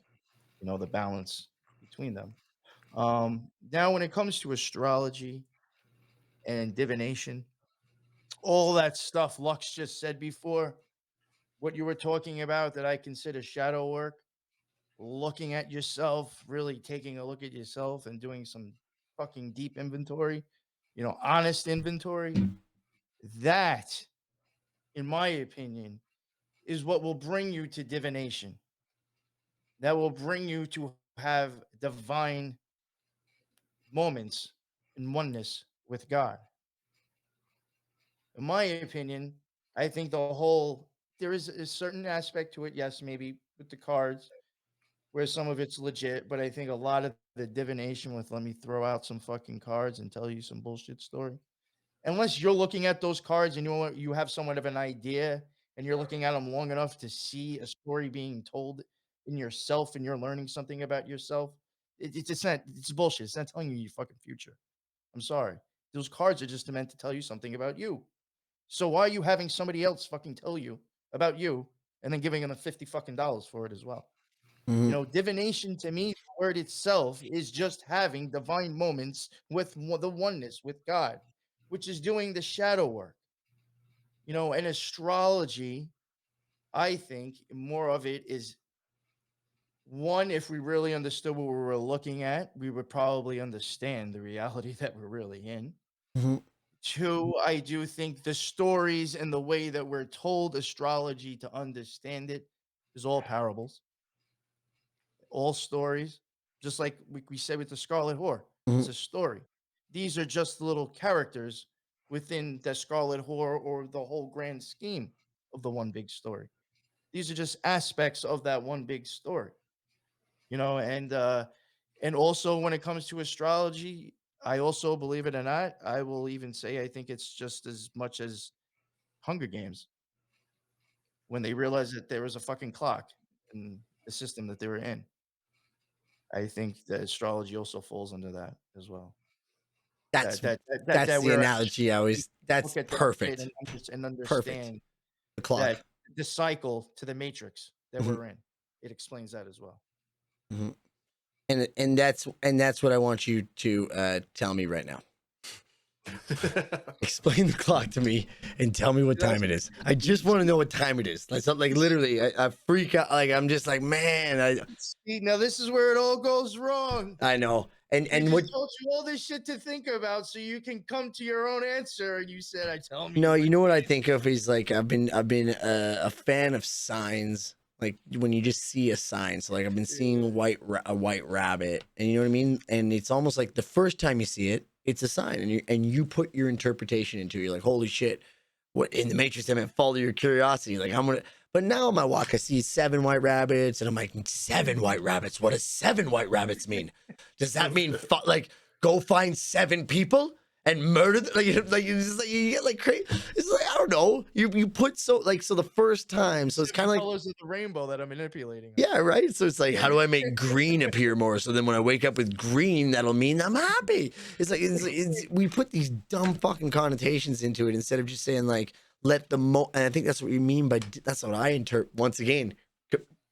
you know, the balance between them. Now when it comes to astrology and divination, all that stuff Lux just said before, what you were talking about that I consider shadow work, looking at yourself, really taking a look at yourself and doing some fucking deep inventory, you know, honest inventory, that, in my opinion, is what will bring you to divination. That will bring you to have divine moments in oneness with God. In my opinion, I think the whole there is a certain aspect to it, yes, maybe with the cards, where some of it's legit, but I think a lot of the divination with let me throw out some fucking cards and tell you some bullshit story. Unless you're looking at those cards and you have somewhat of an idea and you're looking at them long enough to see a story being told in yourself and you're learning something about yourself, it's not it's bullshit. It's not telling you your fucking future. I'm sorry. Those cards are just meant to tell you something about you. So why are you having somebody else fucking tell you about you and then giving them a 50 fucking dollars for it as well? You Mhm. know, divination to me, the word itself is just having divine moments with the oneness with God, which is doing the shadow work. You know, and astrology, I think more of it is one, if we really understood what we were looking at, we would probably understand the reality that we're really in. Mhm. Two, I do think the stories and the way that we're told astrology to understand it is all parables, all stories. Just like we said with the Scarlet Whore, it's Mhm. a story. These are just little characters within the Scarlet Whore or the whole grand scheme of the one big story. These are just aspects of that one big story, and also when it comes to astrology, I also believe it or not, I will even say I think it's just as much as Hunger Games when they realized that there was a fucking clock in the system that they were in. I think that astrology also falls under that as well. That's That the we're analogy I always. That's look at that shit perfect. and Perfect. understand The that clock. the cycle to the matrix that Mhm. we're in. It explains that as well. Mhm. And that's what I want you to tell me right now. Explain the clock to me and tell me what time it is. I just want to know what time it is. Like literally, I freak out. Like I'm just like, man, See, now this is where it all goes wrong. I know. We And what? just told you all this shit to think about so you can come to your own answer. And you said, I tell me No, what you know what I think of is like I've been a fan of signs. Like when you just see a sign. So like I've been seeing a white rabbit, and you know what I mean. And it's almost like the first time you see it, it's a sign, and you put your interpretation into it. You're like, holy shit, what in the Matrix? I meant follow your curiosity. Like I'm gonna. But now on my walk, I see 7 white rabbits, and I'm like, 7 white rabbits. What does 7 white rabbits mean? Does that mean like go find 7 people? And murder like you just like you get like crazy. It's like I don't know. You put so like so the first time, so it's kind of like colors of the rainbow that I'm manipulating. yeah, right. So it's like how do I make green appear more? So then when I wake up with green, that'll mean I'm happy. It's like we put these dumb fucking connotations into it instead of just saying like let the and I think that's what you mean by that's what I interpret. Once again,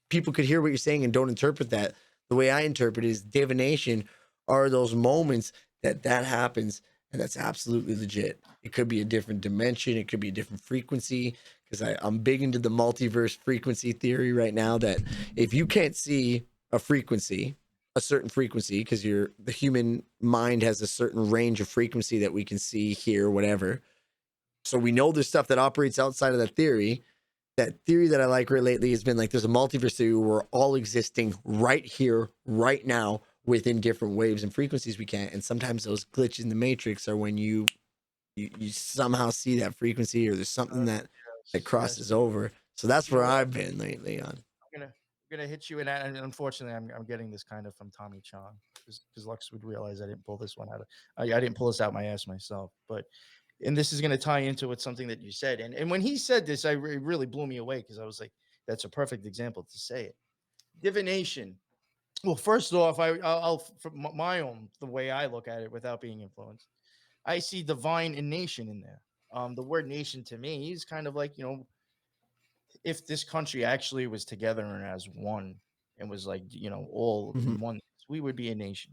people could hear what you're saying and don't interpret that the way I interpret it is divination are those moments that happens. And that's absolutely legit. It could be a different dimension. It could be a different frequency. Because I'm big into the multiverse frequency theory right now. That if you can't see a frequency, a certain frequency, because the human mind has a certain range of frequency that we can see, hear, whatever. So we know there's stuff that operates outside of that theory. That theory that I like lately has been like there's a multiverse theory where we're all existing right here, right now, within different waves and frequencies we can. And sometimes those glitches in the matrix are when you somehow see that frequency or there's something that crosses over. So that's where I've been lately on. I'm gonna hit you, and unfortunately, I'm getting this kind of from Tommy Chong because Lux would realize I didn't pull this one out of I didn't pull this out my ass myself, and this is gonna tie into with something that you said, and when he said this, it really blew me away because I was like, that's a perfect example to say it. Divination. Well, first off, I'll from my own the way I look at it without being influenced, I see divine and nation in there. The word nation to me is kind of like if this country actually was together and as one and was like all in one, we would be a nation.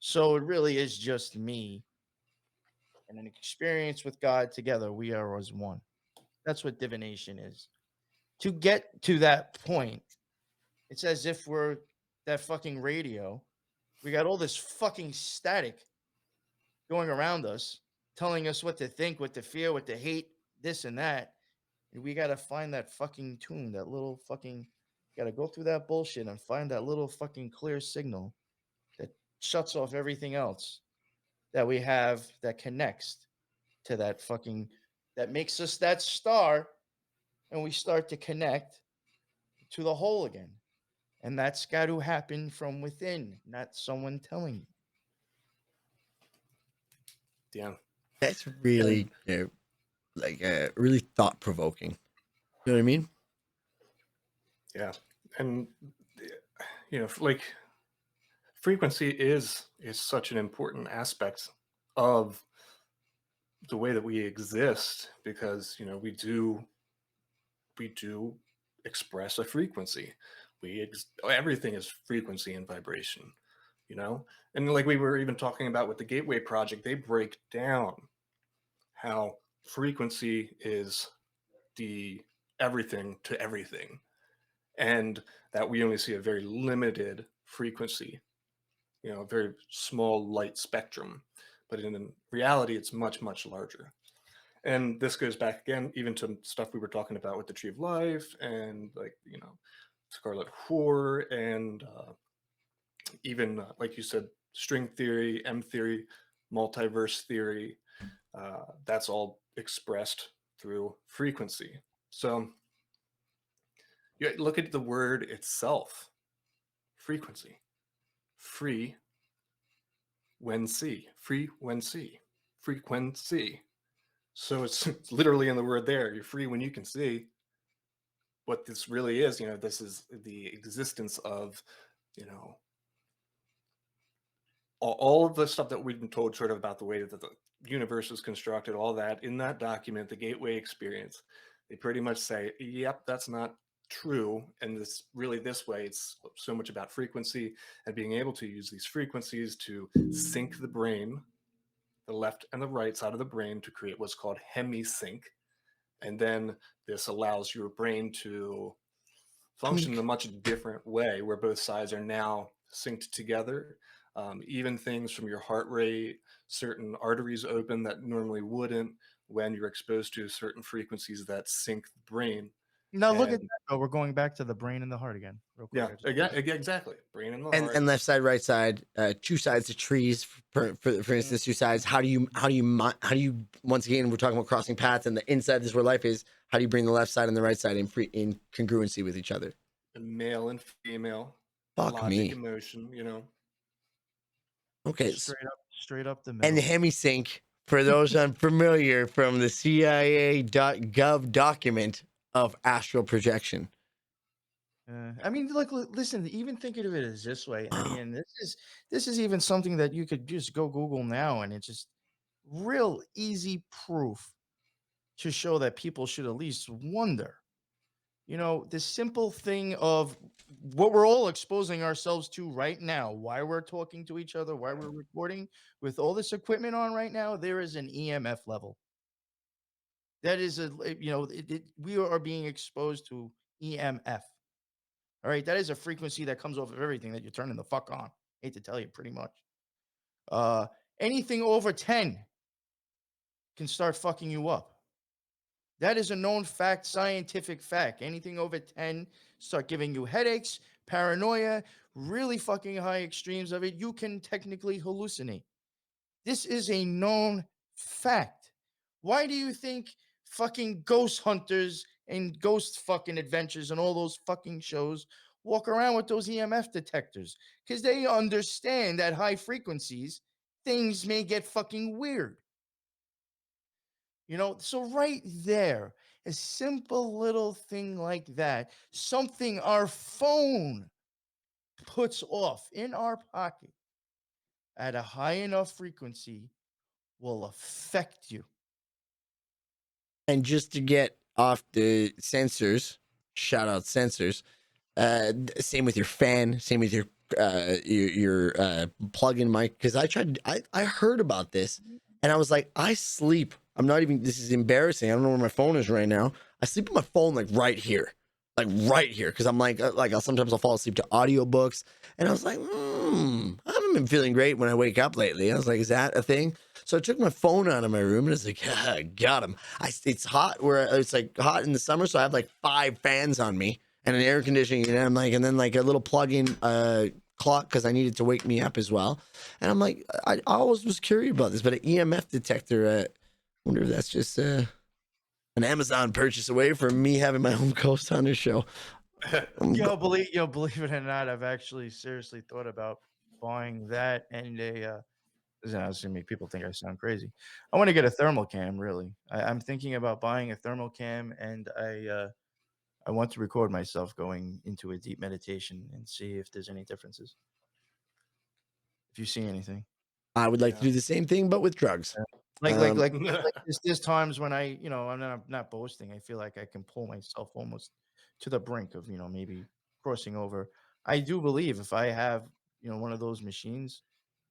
So it really is just me and an experience with God together. We are as one. That's what divination is. To get to that point, it's as if we're that fucking radio. We got all this fucking static going around us, telling us what to think, what to feel, what to hate, this and that. And we got to find that fucking tune, that little fucking, got to go through that bullshit and find that little fucking clear signal that shuts off everything else that we have that connects to that fucking, that makes us that star. And we start to connect to the whole again. And that's got to happen from within, not someone telling you. Yeah. That's really really thought provoking. You know what I mean? Yeah. And like frequency is such an important aspect of the way that we exist because we do express a frequency. Everything is frequency and vibration, and like we were even talking about with the Gateway Project, they break down how frequency is the everything to everything, and that we only see a very limited frequency, a very small light spectrum. but in reality, it's much, much larger. And this goes back again, even to stuff we were talking about with the Tree of Life and like, Scarlet Whore and even like you said, string theory, M theory, multiverse theory. That's all expressed through frequency. So you look at the word itself, frequency, free when see, frequency. So it's literally in the word there. You're free when you can see. What this really is, this is the existence of, you know, all of the stuff that we've been told sort of about the way that the universe is constructed, all that in that document, the gateway experience, they pretty much say, yep, that's not true. And this way, it's so much about frequency and being able to use these frequencies to sync the brain, the left and the right side of the brain, to create what's called hemisync. And then this allows your brain to function in a much different way where both sides are now synced together. Even things from your heart rate, certain arteries open that normally wouldn't when you're exposed to certain frequencies that sync the brain. Now look at And that. Oh, we're going back to the brain and the heart again, real quick. yeah, exactly. Brain and the heart. And left side, right side, two sides of trees. For instance, two sides. How do you once again we're talking about crossing paths and the inside this is where life is. How do you bring the left side and the right side in congruency with each other? Male and female. Fuck logic, me. emotion. Okay. Straight up the middle. And the hemisync, for those unfamiliar, from the CIA.gov document of astral projection. I mean, look, listen. Even thinking of it as this way, I mean, this is even something that you could just go Google now, and it's just real easy proof to show that people should at least wonder. The simple thing of what we're all exposing ourselves to right now, why we're talking to each other, why we're recording with all this equipment on right now, there is an EMF level. That is we are being exposed to EMF. All right, that is a frequency that comes off of everything that you're turning the fuck on. Hate to tell you, pretty much. Anything over 10 can start fucking you up. That is a known fact, scientific fact. Anything over 10 start giving you headaches, paranoia, really fucking high extremes of it. You can technically hallucinate. This is a known fact. Why do you think fucking ghost hunters and ghost fucking adventures and all those fucking shows walk around with those EMF detectors? Because they understand that high frequencies, things may get fucking weird. So right there, a simple little thing like that, something our phone puts off in our pocket at a high enough frequency will affect you. And just to get off the sensors, shout out sensors. Same with your fan. Same with your plug-in mic. Because I heard about this, and I was like, I sleep. I'm not even. This is embarrassing. I don't know where my phone is right now. I sleep with my phone like right here, because I'm like sometimes I'll fall asleep to audiobooks, and I was like, I haven't been feeling great when I wake up lately. I was like, is that a thing? So I took my phone out of my room and it's like, got him. It's hot where it's like hot in the summer, so I have like 5 fans on me and an air conditioning, and I'm like, and then like a little plug-in clock because I needed to wake me up as well. And I'm like, I always was curious about this, but an EMF detector. I wonder if that's just an Amazon purchase away from me having my own Ghost Hunter show. Believe it or not, I've actually seriously thought about buying that and a. This is gonna make people think I sound crazy. I want to get a thermal cam. Really, I'm thinking about buying a thermal cam, and I want to record myself going into a deep meditation and see if there's any differences. If you see anything, I would like to do the same thing, but with drugs. Like there's times when I'm not boasting. I feel like I can pull myself almost to the brink of maybe crossing over. I do believe if I have one of those machines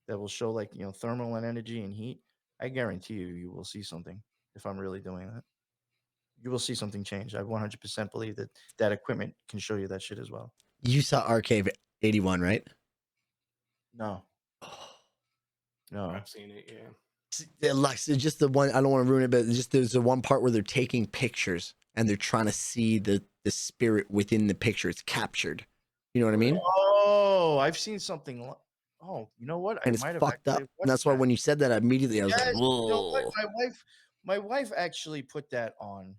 that will show like thermal and energy and heat, I guarantee you will see something. If I'm really doing that, you will see something change. I 100% believe that equipment can show you that shit as well. You saw Arcade 81, right? No. No. I've seen it, yeah. Lux, it's just the one. I don't want to ruin it, but just there's the one part where they're taking pictures and they're trying to see the spirit within the picture. It's captured. You know what I mean? Oh, I've seen something. Oh, you know what? I And it's might have fucked up. actually And watched that's why that. when you said that, immediately I was like, Yeah, you know what? whoa. My wife actually put that on.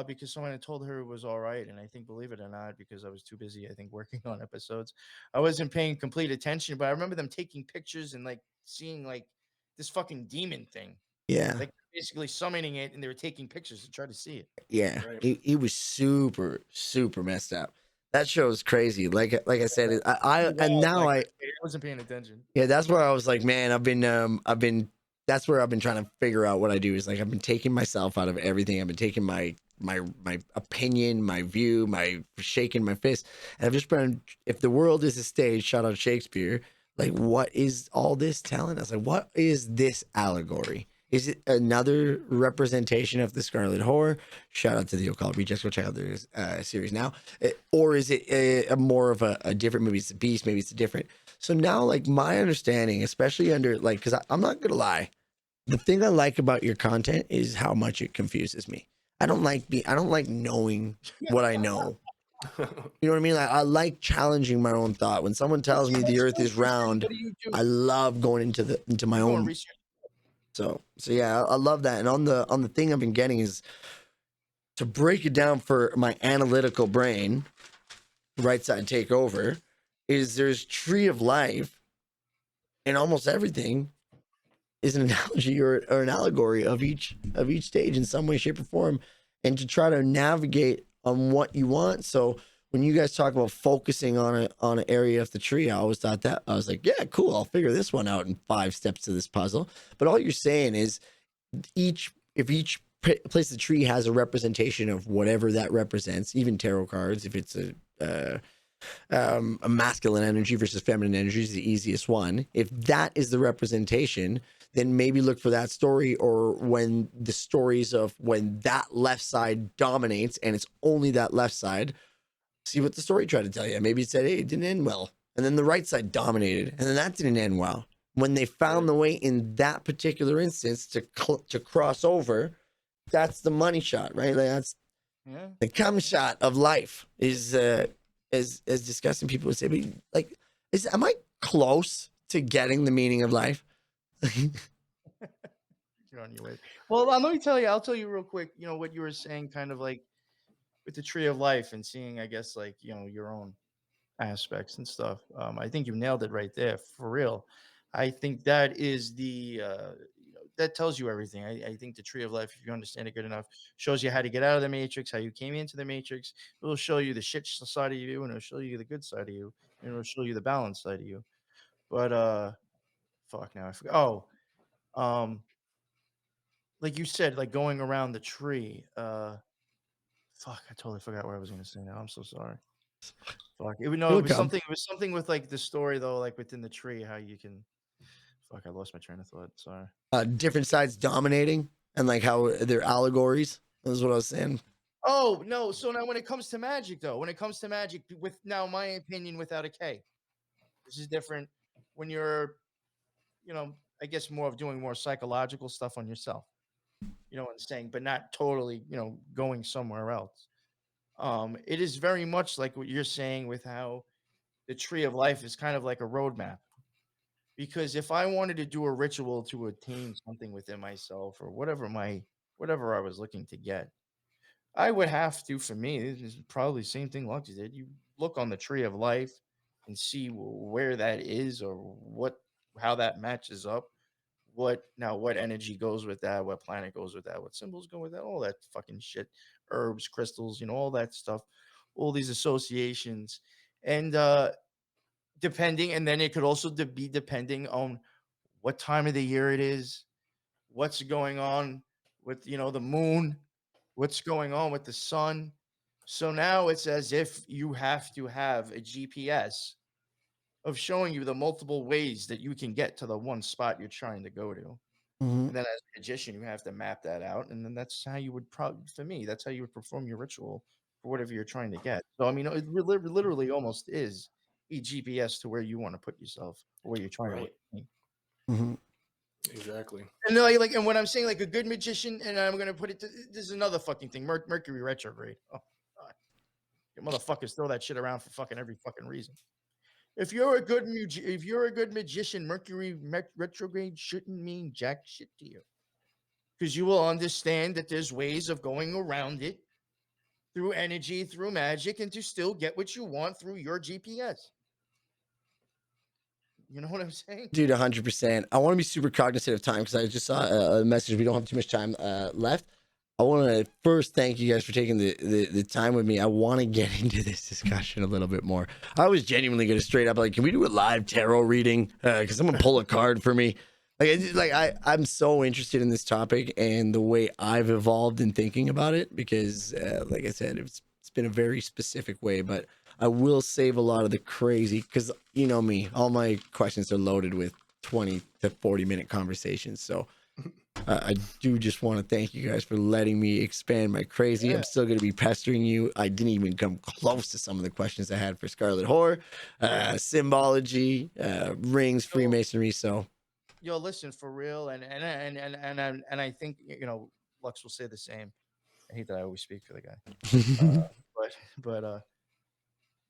Because someone had told her it was all right, and I think, believe it or not, because I was too busy, I think, working on episodes, I wasn't paying complete attention. But I remember them taking pictures and like seeing like this fucking demon thing, Yeah. like basically summoning it, and they were taking pictures to try to see it. Yeah. Right. He was super, super messed up. That show is crazy. Like I said, I Wow, and now like I I wasn't paying attention. yeah, that's where I was like, man, I've been that's where I've been trying to figure out what I do is like I've been taking myself out of everything. I've been taking my opinion, my view, my shaking my fist. And I've just been if the world is a stage, shout out Shakespeare, like what is all this telling us? Like what is this allegory? Is it another representation of the Scarlet Whore? Shout out to the Occult Rejects. Go check out their series now. Or is it a more of a different? Maybe it's a beast. Maybe it's a different. So now, like my understanding, especially under like, because I'm not gonna lie, the thing I like about your content is how much it confuses me. I don't like knowing what I know. You know what I mean? I like challenging my own thought. When someone tells me the What's Earth your is research? round, What do you do? I love going into my You go and own. research. So yeah, I love that. And on the thing I've been getting is to break it down for my analytical brain, right side take over, is there's tree of life in almost everything is an analogy or an allegory of each stage in some way, shape, or form, and to try to navigate on what you want. So when you guys talk about focusing on an area of the tree, I always thought that I was like, yeah, cool, I'll figure this one out in 5 steps to this puzzle. But all you're saying is each place of the tree has a representation of whatever that represents, even tarot cards, if it's a masculine energy versus feminine energy is the easiest one. If that is the representation, then maybe look for that story, or when the stories of when that left side dominates and it's only that left side, see what the story tried to tell you. Maybe it said, hey, it didn't end well. And then the right side dominated, and then that didn't end well. When they found the way in that particular instance to cross over, that's the money shot, right? Like that's Yeah. the cum shot of life is as disgusting people would say, but like am I close to getting the meaning of life? You're on your way. Well, let me tell you. I'll tell you real quick. You know what you were saying, kind of like with the tree of life and seeing, I guess, like your own aspects and stuff. I think you nailed it right there, for real. I think that is that tells you everything. I think the tree of life, if you understand it good enough, shows you how to get out of the matrix, how you came into the matrix. It will show you the shit side of you, and it'll show you the good side of you, and it'll show you the balanced side of you. But fuck, now I forgot. Um, like you said, like going around the tree. Fuck, I totally forgot what I was gonna say now. I'm so sorry. Fuck. No, It'll it was come. something. It was something with like the story though, like within the tree, how you can. Fuck, I lost my train of thought. Sorry. Different sides dominating and like how they're allegories. That's what I was saying. Oh no! So now, when it comes to magic, though, when it comes to magic, with now my opinion without a K, this is different. When you're, I guess more of doing more psychological stuff on yourself. You know what I'm saying, but not totally, going somewhere else. It is very much like what you're saying with how the tree of life is kind of like a roadmap. Because if I wanted to do a ritual to attain something within myself or whatever I was looking to get, I would have to, for me, this is probably the same thing Lux did. You look on the tree of life and see where that is or how that matches up. What energy goes with that, what planet goes with that, what symbols go with that, all that fucking shit, herbs, crystals, all that stuff, all these associations. And depending, and then it could also be depending on what time of the year it is, what's going on with the moon, what's going on with the sun. So now it's as if you have to have a GPS of showing you the multiple ways that you can get to the one spot you're trying to go to. Mm-hmm. And then as a magician, you have to map that out. And then that's how you would probably, for me, that's how you would perform your ritual for whatever you're trying to get. So, I mean, it literally almost is a GPS to where you want to put yourself or where you're trying to Right. attain. Mm-hmm. Exactly. And and when I'm saying like a good magician, and I'm gonna put it, this is another fucking thing. Mercury retrograde. Oh God, you motherfuckers throw that shit around for fucking every fucking reason. If you're a good magician, Mercury retrograde shouldn't mean jack shit to you, because you will understand that there's ways of going around it through energy, through magic, and to still get what you want through your GPS. You know what I'm saying? Dude, 100%. I want to be super cognizant of time because I just saw a message. We don't have too much time left. I want to first thank you guys for taking the time with me. I want to get into this discussion a little bit more. I was genuinely going to straight up like, can we do a live tarot reading? Can someone pull a card for me? I'm so interested in this topic and the way I've evolved in thinking about it because, like I said, it's been a very specific way, but I will save a lot of the crazy because you know me, all my questions are loaded with 20 to 40-minute conversations. So I do just want to thank you guys for letting me expand my crazy. Yeah. I'm still going to be pestering you. I didn't even come close to some of the questions I had for Scarlet Horror, symbology, rings, Freemasonry. So, yo, listen, for real, and I think Lux will say the same. I hate that I always speak for the guy, but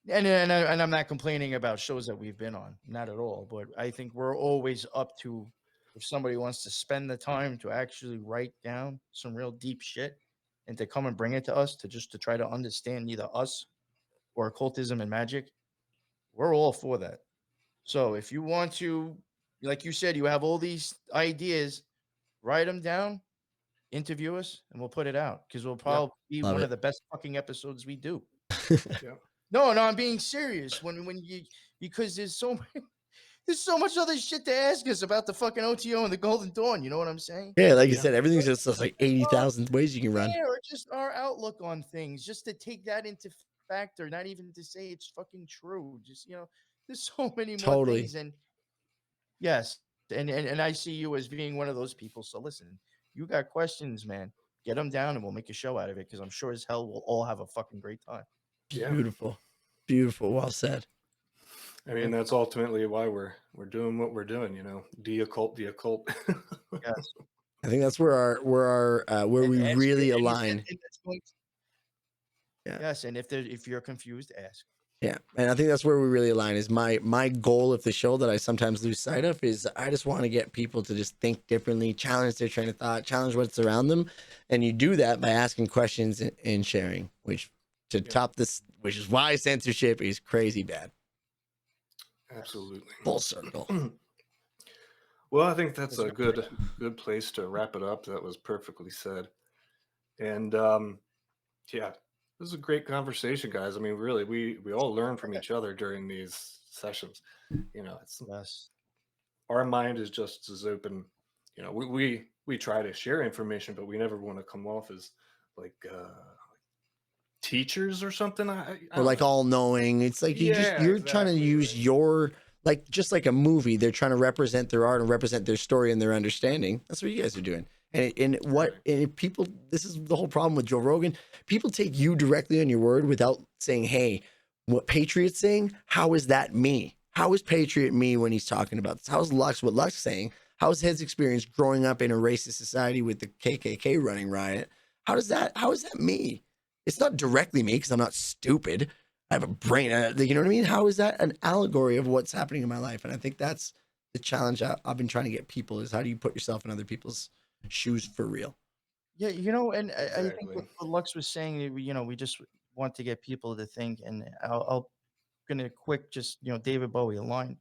and I'm not complaining about shows that we've been on, not at all. But I think we're always up to, if somebody wants to spend the time to actually write down some real deep shit and to come and bring it to us to try to understand either us or occultism and magic, we're all for that. So if you want to, like you said, you have all these ideas, write them down, interview us, and we'll put it out because we'll probably be Love one it. of the best fucking episodes we do. Yeah. No, I'm being serious. When you, because there's so much other shit to ask us about the fucking OTO and the Golden Dawn. You know what I'm saying? Yeah, like you said, everything's just like 80,000 ways you can run. Yeah, or just our outlook on things, just to take that into factor, not even to say it's fucking true. Just there's so many more Totally. things, and yes, and I see you as being one of those people. So listen, you got questions, man. Get them down, and we'll make a show out of it. Because I'm sure as hell we'll all have a fucking great time. Yeah. Beautiful. Beautiful. Well said. I mean, that's ultimately why we're doing what we're doing, the occult. Yes. I think that's where we really align. Yeah. Yes, and if you're confused, ask. Yeah, and I think that's where we really align. Is my goal of the show that I sometimes lose sight of is I just want to get people to just think differently, challenge their train of thought, challenge what's around them, and you do that by asking questions and sharing. Which top this, which is why censorship is crazy bad. Absolutely. Full circle. Well, I think that's a good place to wrap it up. That was perfectly said. And yeah, this is a great conversation, guys. I mean, really, we all learn from each other during these sessions. It's our mind is just as open. We try to share information, but we never want to come off as like teachers or something. Or like all knowing. It's like you're trying to use your, like, just like a movie, they're trying to represent their art and represent their story and their understanding. That's what you guys are doing. And if people, this is the whole problem with Joe Rogan. People take you directly on your word without saying, hey, what Patriot's saying, how is that me? How is Patriot me when he's talking about this? How is Lux, what Lux saying? How is his experience growing up in a racist society with the KKK running riot? How is that me? It's not directly me because I'm not stupid. I have a brain. You know what I mean? How is that an allegory of what's happening in my life? And I think that's the challenge I've been trying to get people is how do you put yourself in other people's shoes for real? Yeah, and I think what Lux was saying, we just want to get people to think, and I'll gonna quick just David Bowie, a line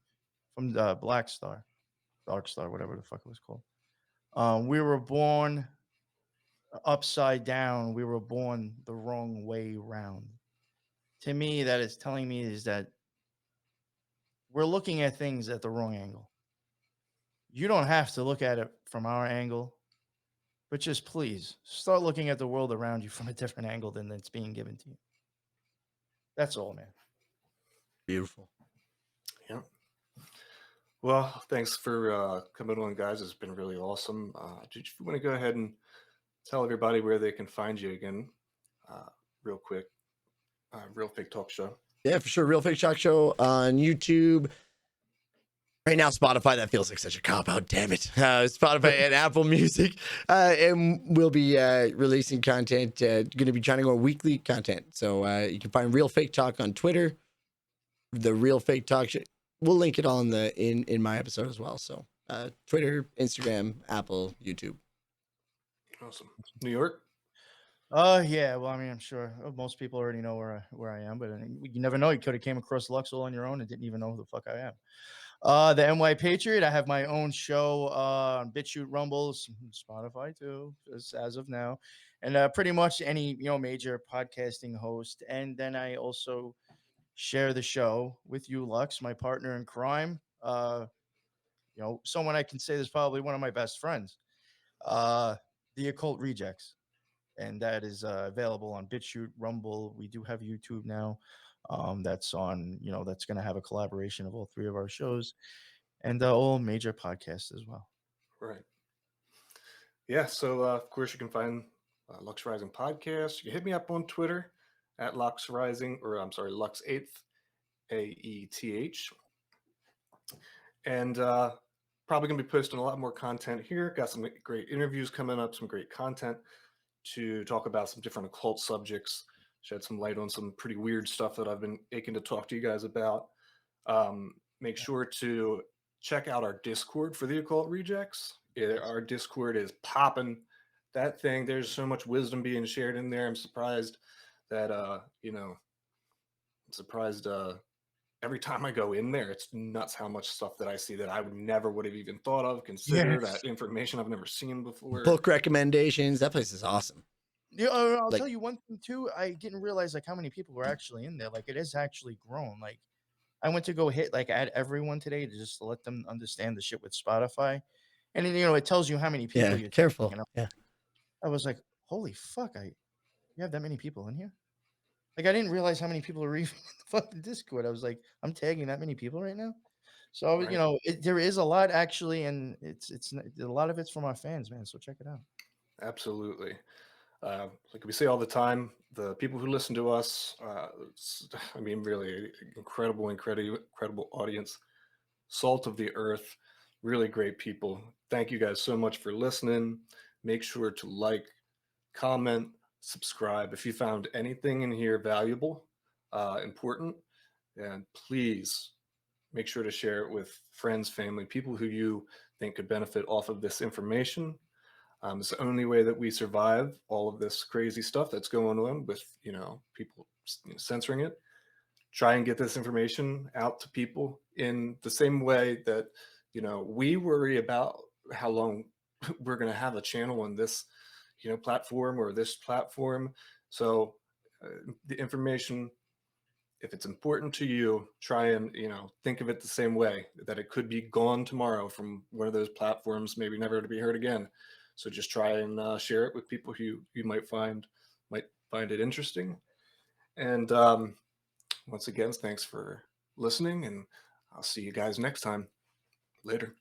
from the Dark Star, whatever the fuck it was called. We were born upside down. We were born the wrong way round. To me, that is telling me is that we're looking at things at the wrong angle. You don't have to look at it from our angle, but just please start looking at the world around you from a different angle than it's being given to you. That's all, man. Beautiful. Yeah. Well, thanks for coming on, guys. It's been really awesome. Did you want to go ahead and tell everybody where they can find you again, real quick? Real Fake Talk Show. Yeah, for sure. Real Fake Talk Show on YouTube, Right now, Spotify, that feels like such a cop out. Damn it. Spotify and Apple Music. And we'll be releasing content, going to be trying to go weekly content. So you can find Real Fake Talk on Twitter, the Real Fake Talk. We'll link it all in my episode as well. So Twitter, Instagram, Apple, YouTube. Awesome. New York? Yeah. Well, I mean, I'm sure most people already know where I am, but you never know. You could have came across Lux all on your own and didn't even know who the fuck I am. The NY Patriot. I have my own show on BitChute, Rumbles, Spotify too, as of now, and pretty much any major podcasting host. And then I also share the show with you, Lux, my partner in crime. Someone I can say is probably one of my best friends. The Occult Rejects, and that is available on BitChute, Rumble. We do have YouTube now. That's on, that's going to have a collaboration of all three of our shows and all major podcasts as well. Right. Yeah. So, of course, you can find Lux Rising Podcast. You can hit me up on Twitter at Lux Rising, or I'm sorry, Lux 8th, AETH. And probably going to be posting a lot more content here. Got some great interviews coming up, some great content to talk about some different occult subjects, shed some light on some pretty weird stuff that I've been aching to talk to you guys about. Make sure to check out our Discord for the Occult Rejects. Our Discord is popping. That thing, there's so much wisdom being shared in there. I'm surprised that, every time I go in there, it's nuts how much stuff that I see that I would have even thought of, considered, information I've never seen before. Book recommendations. That place is awesome. Yeah, I'll tell you one thing too. I didn't realize how many people were actually in there. It has actually grown. I went to go add everyone today to let them understand the shit with Spotify, and then, it tells you how many people. Yeah, careful. Yeah. I was like, holy fuck! You have that many people in here? I didn't realize how many people are even in the fucking Discord. I was like, I'm tagging that many people right now. So Right. there is a lot actually, and it's a lot of it's from our fans, man. So check it out. Absolutely. Like we say all the time, the people who listen to us, really incredible audience, salt of the earth, really great people. Thank you guys so much for listening. Make sure to like, comment, subscribe. If you found anything in here valuable, important, and please make sure to share it with friends, family, people who you think could benefit off of this information. It's the only way that we survive all of this crazy stuff that's going on with, people censoring it. Try and get this information out to people in the same way that, we worry about how long we're going to have a channel on this, platform or this platform. So the information, if it's important to you, try and, think of it the same way, that it could be gone tomorrow from one of those platforms, maybe never to be heard again. So just try and share it with people who you might find it interesting. And once again, thanks for listening, and I'll see you guys next time. Later.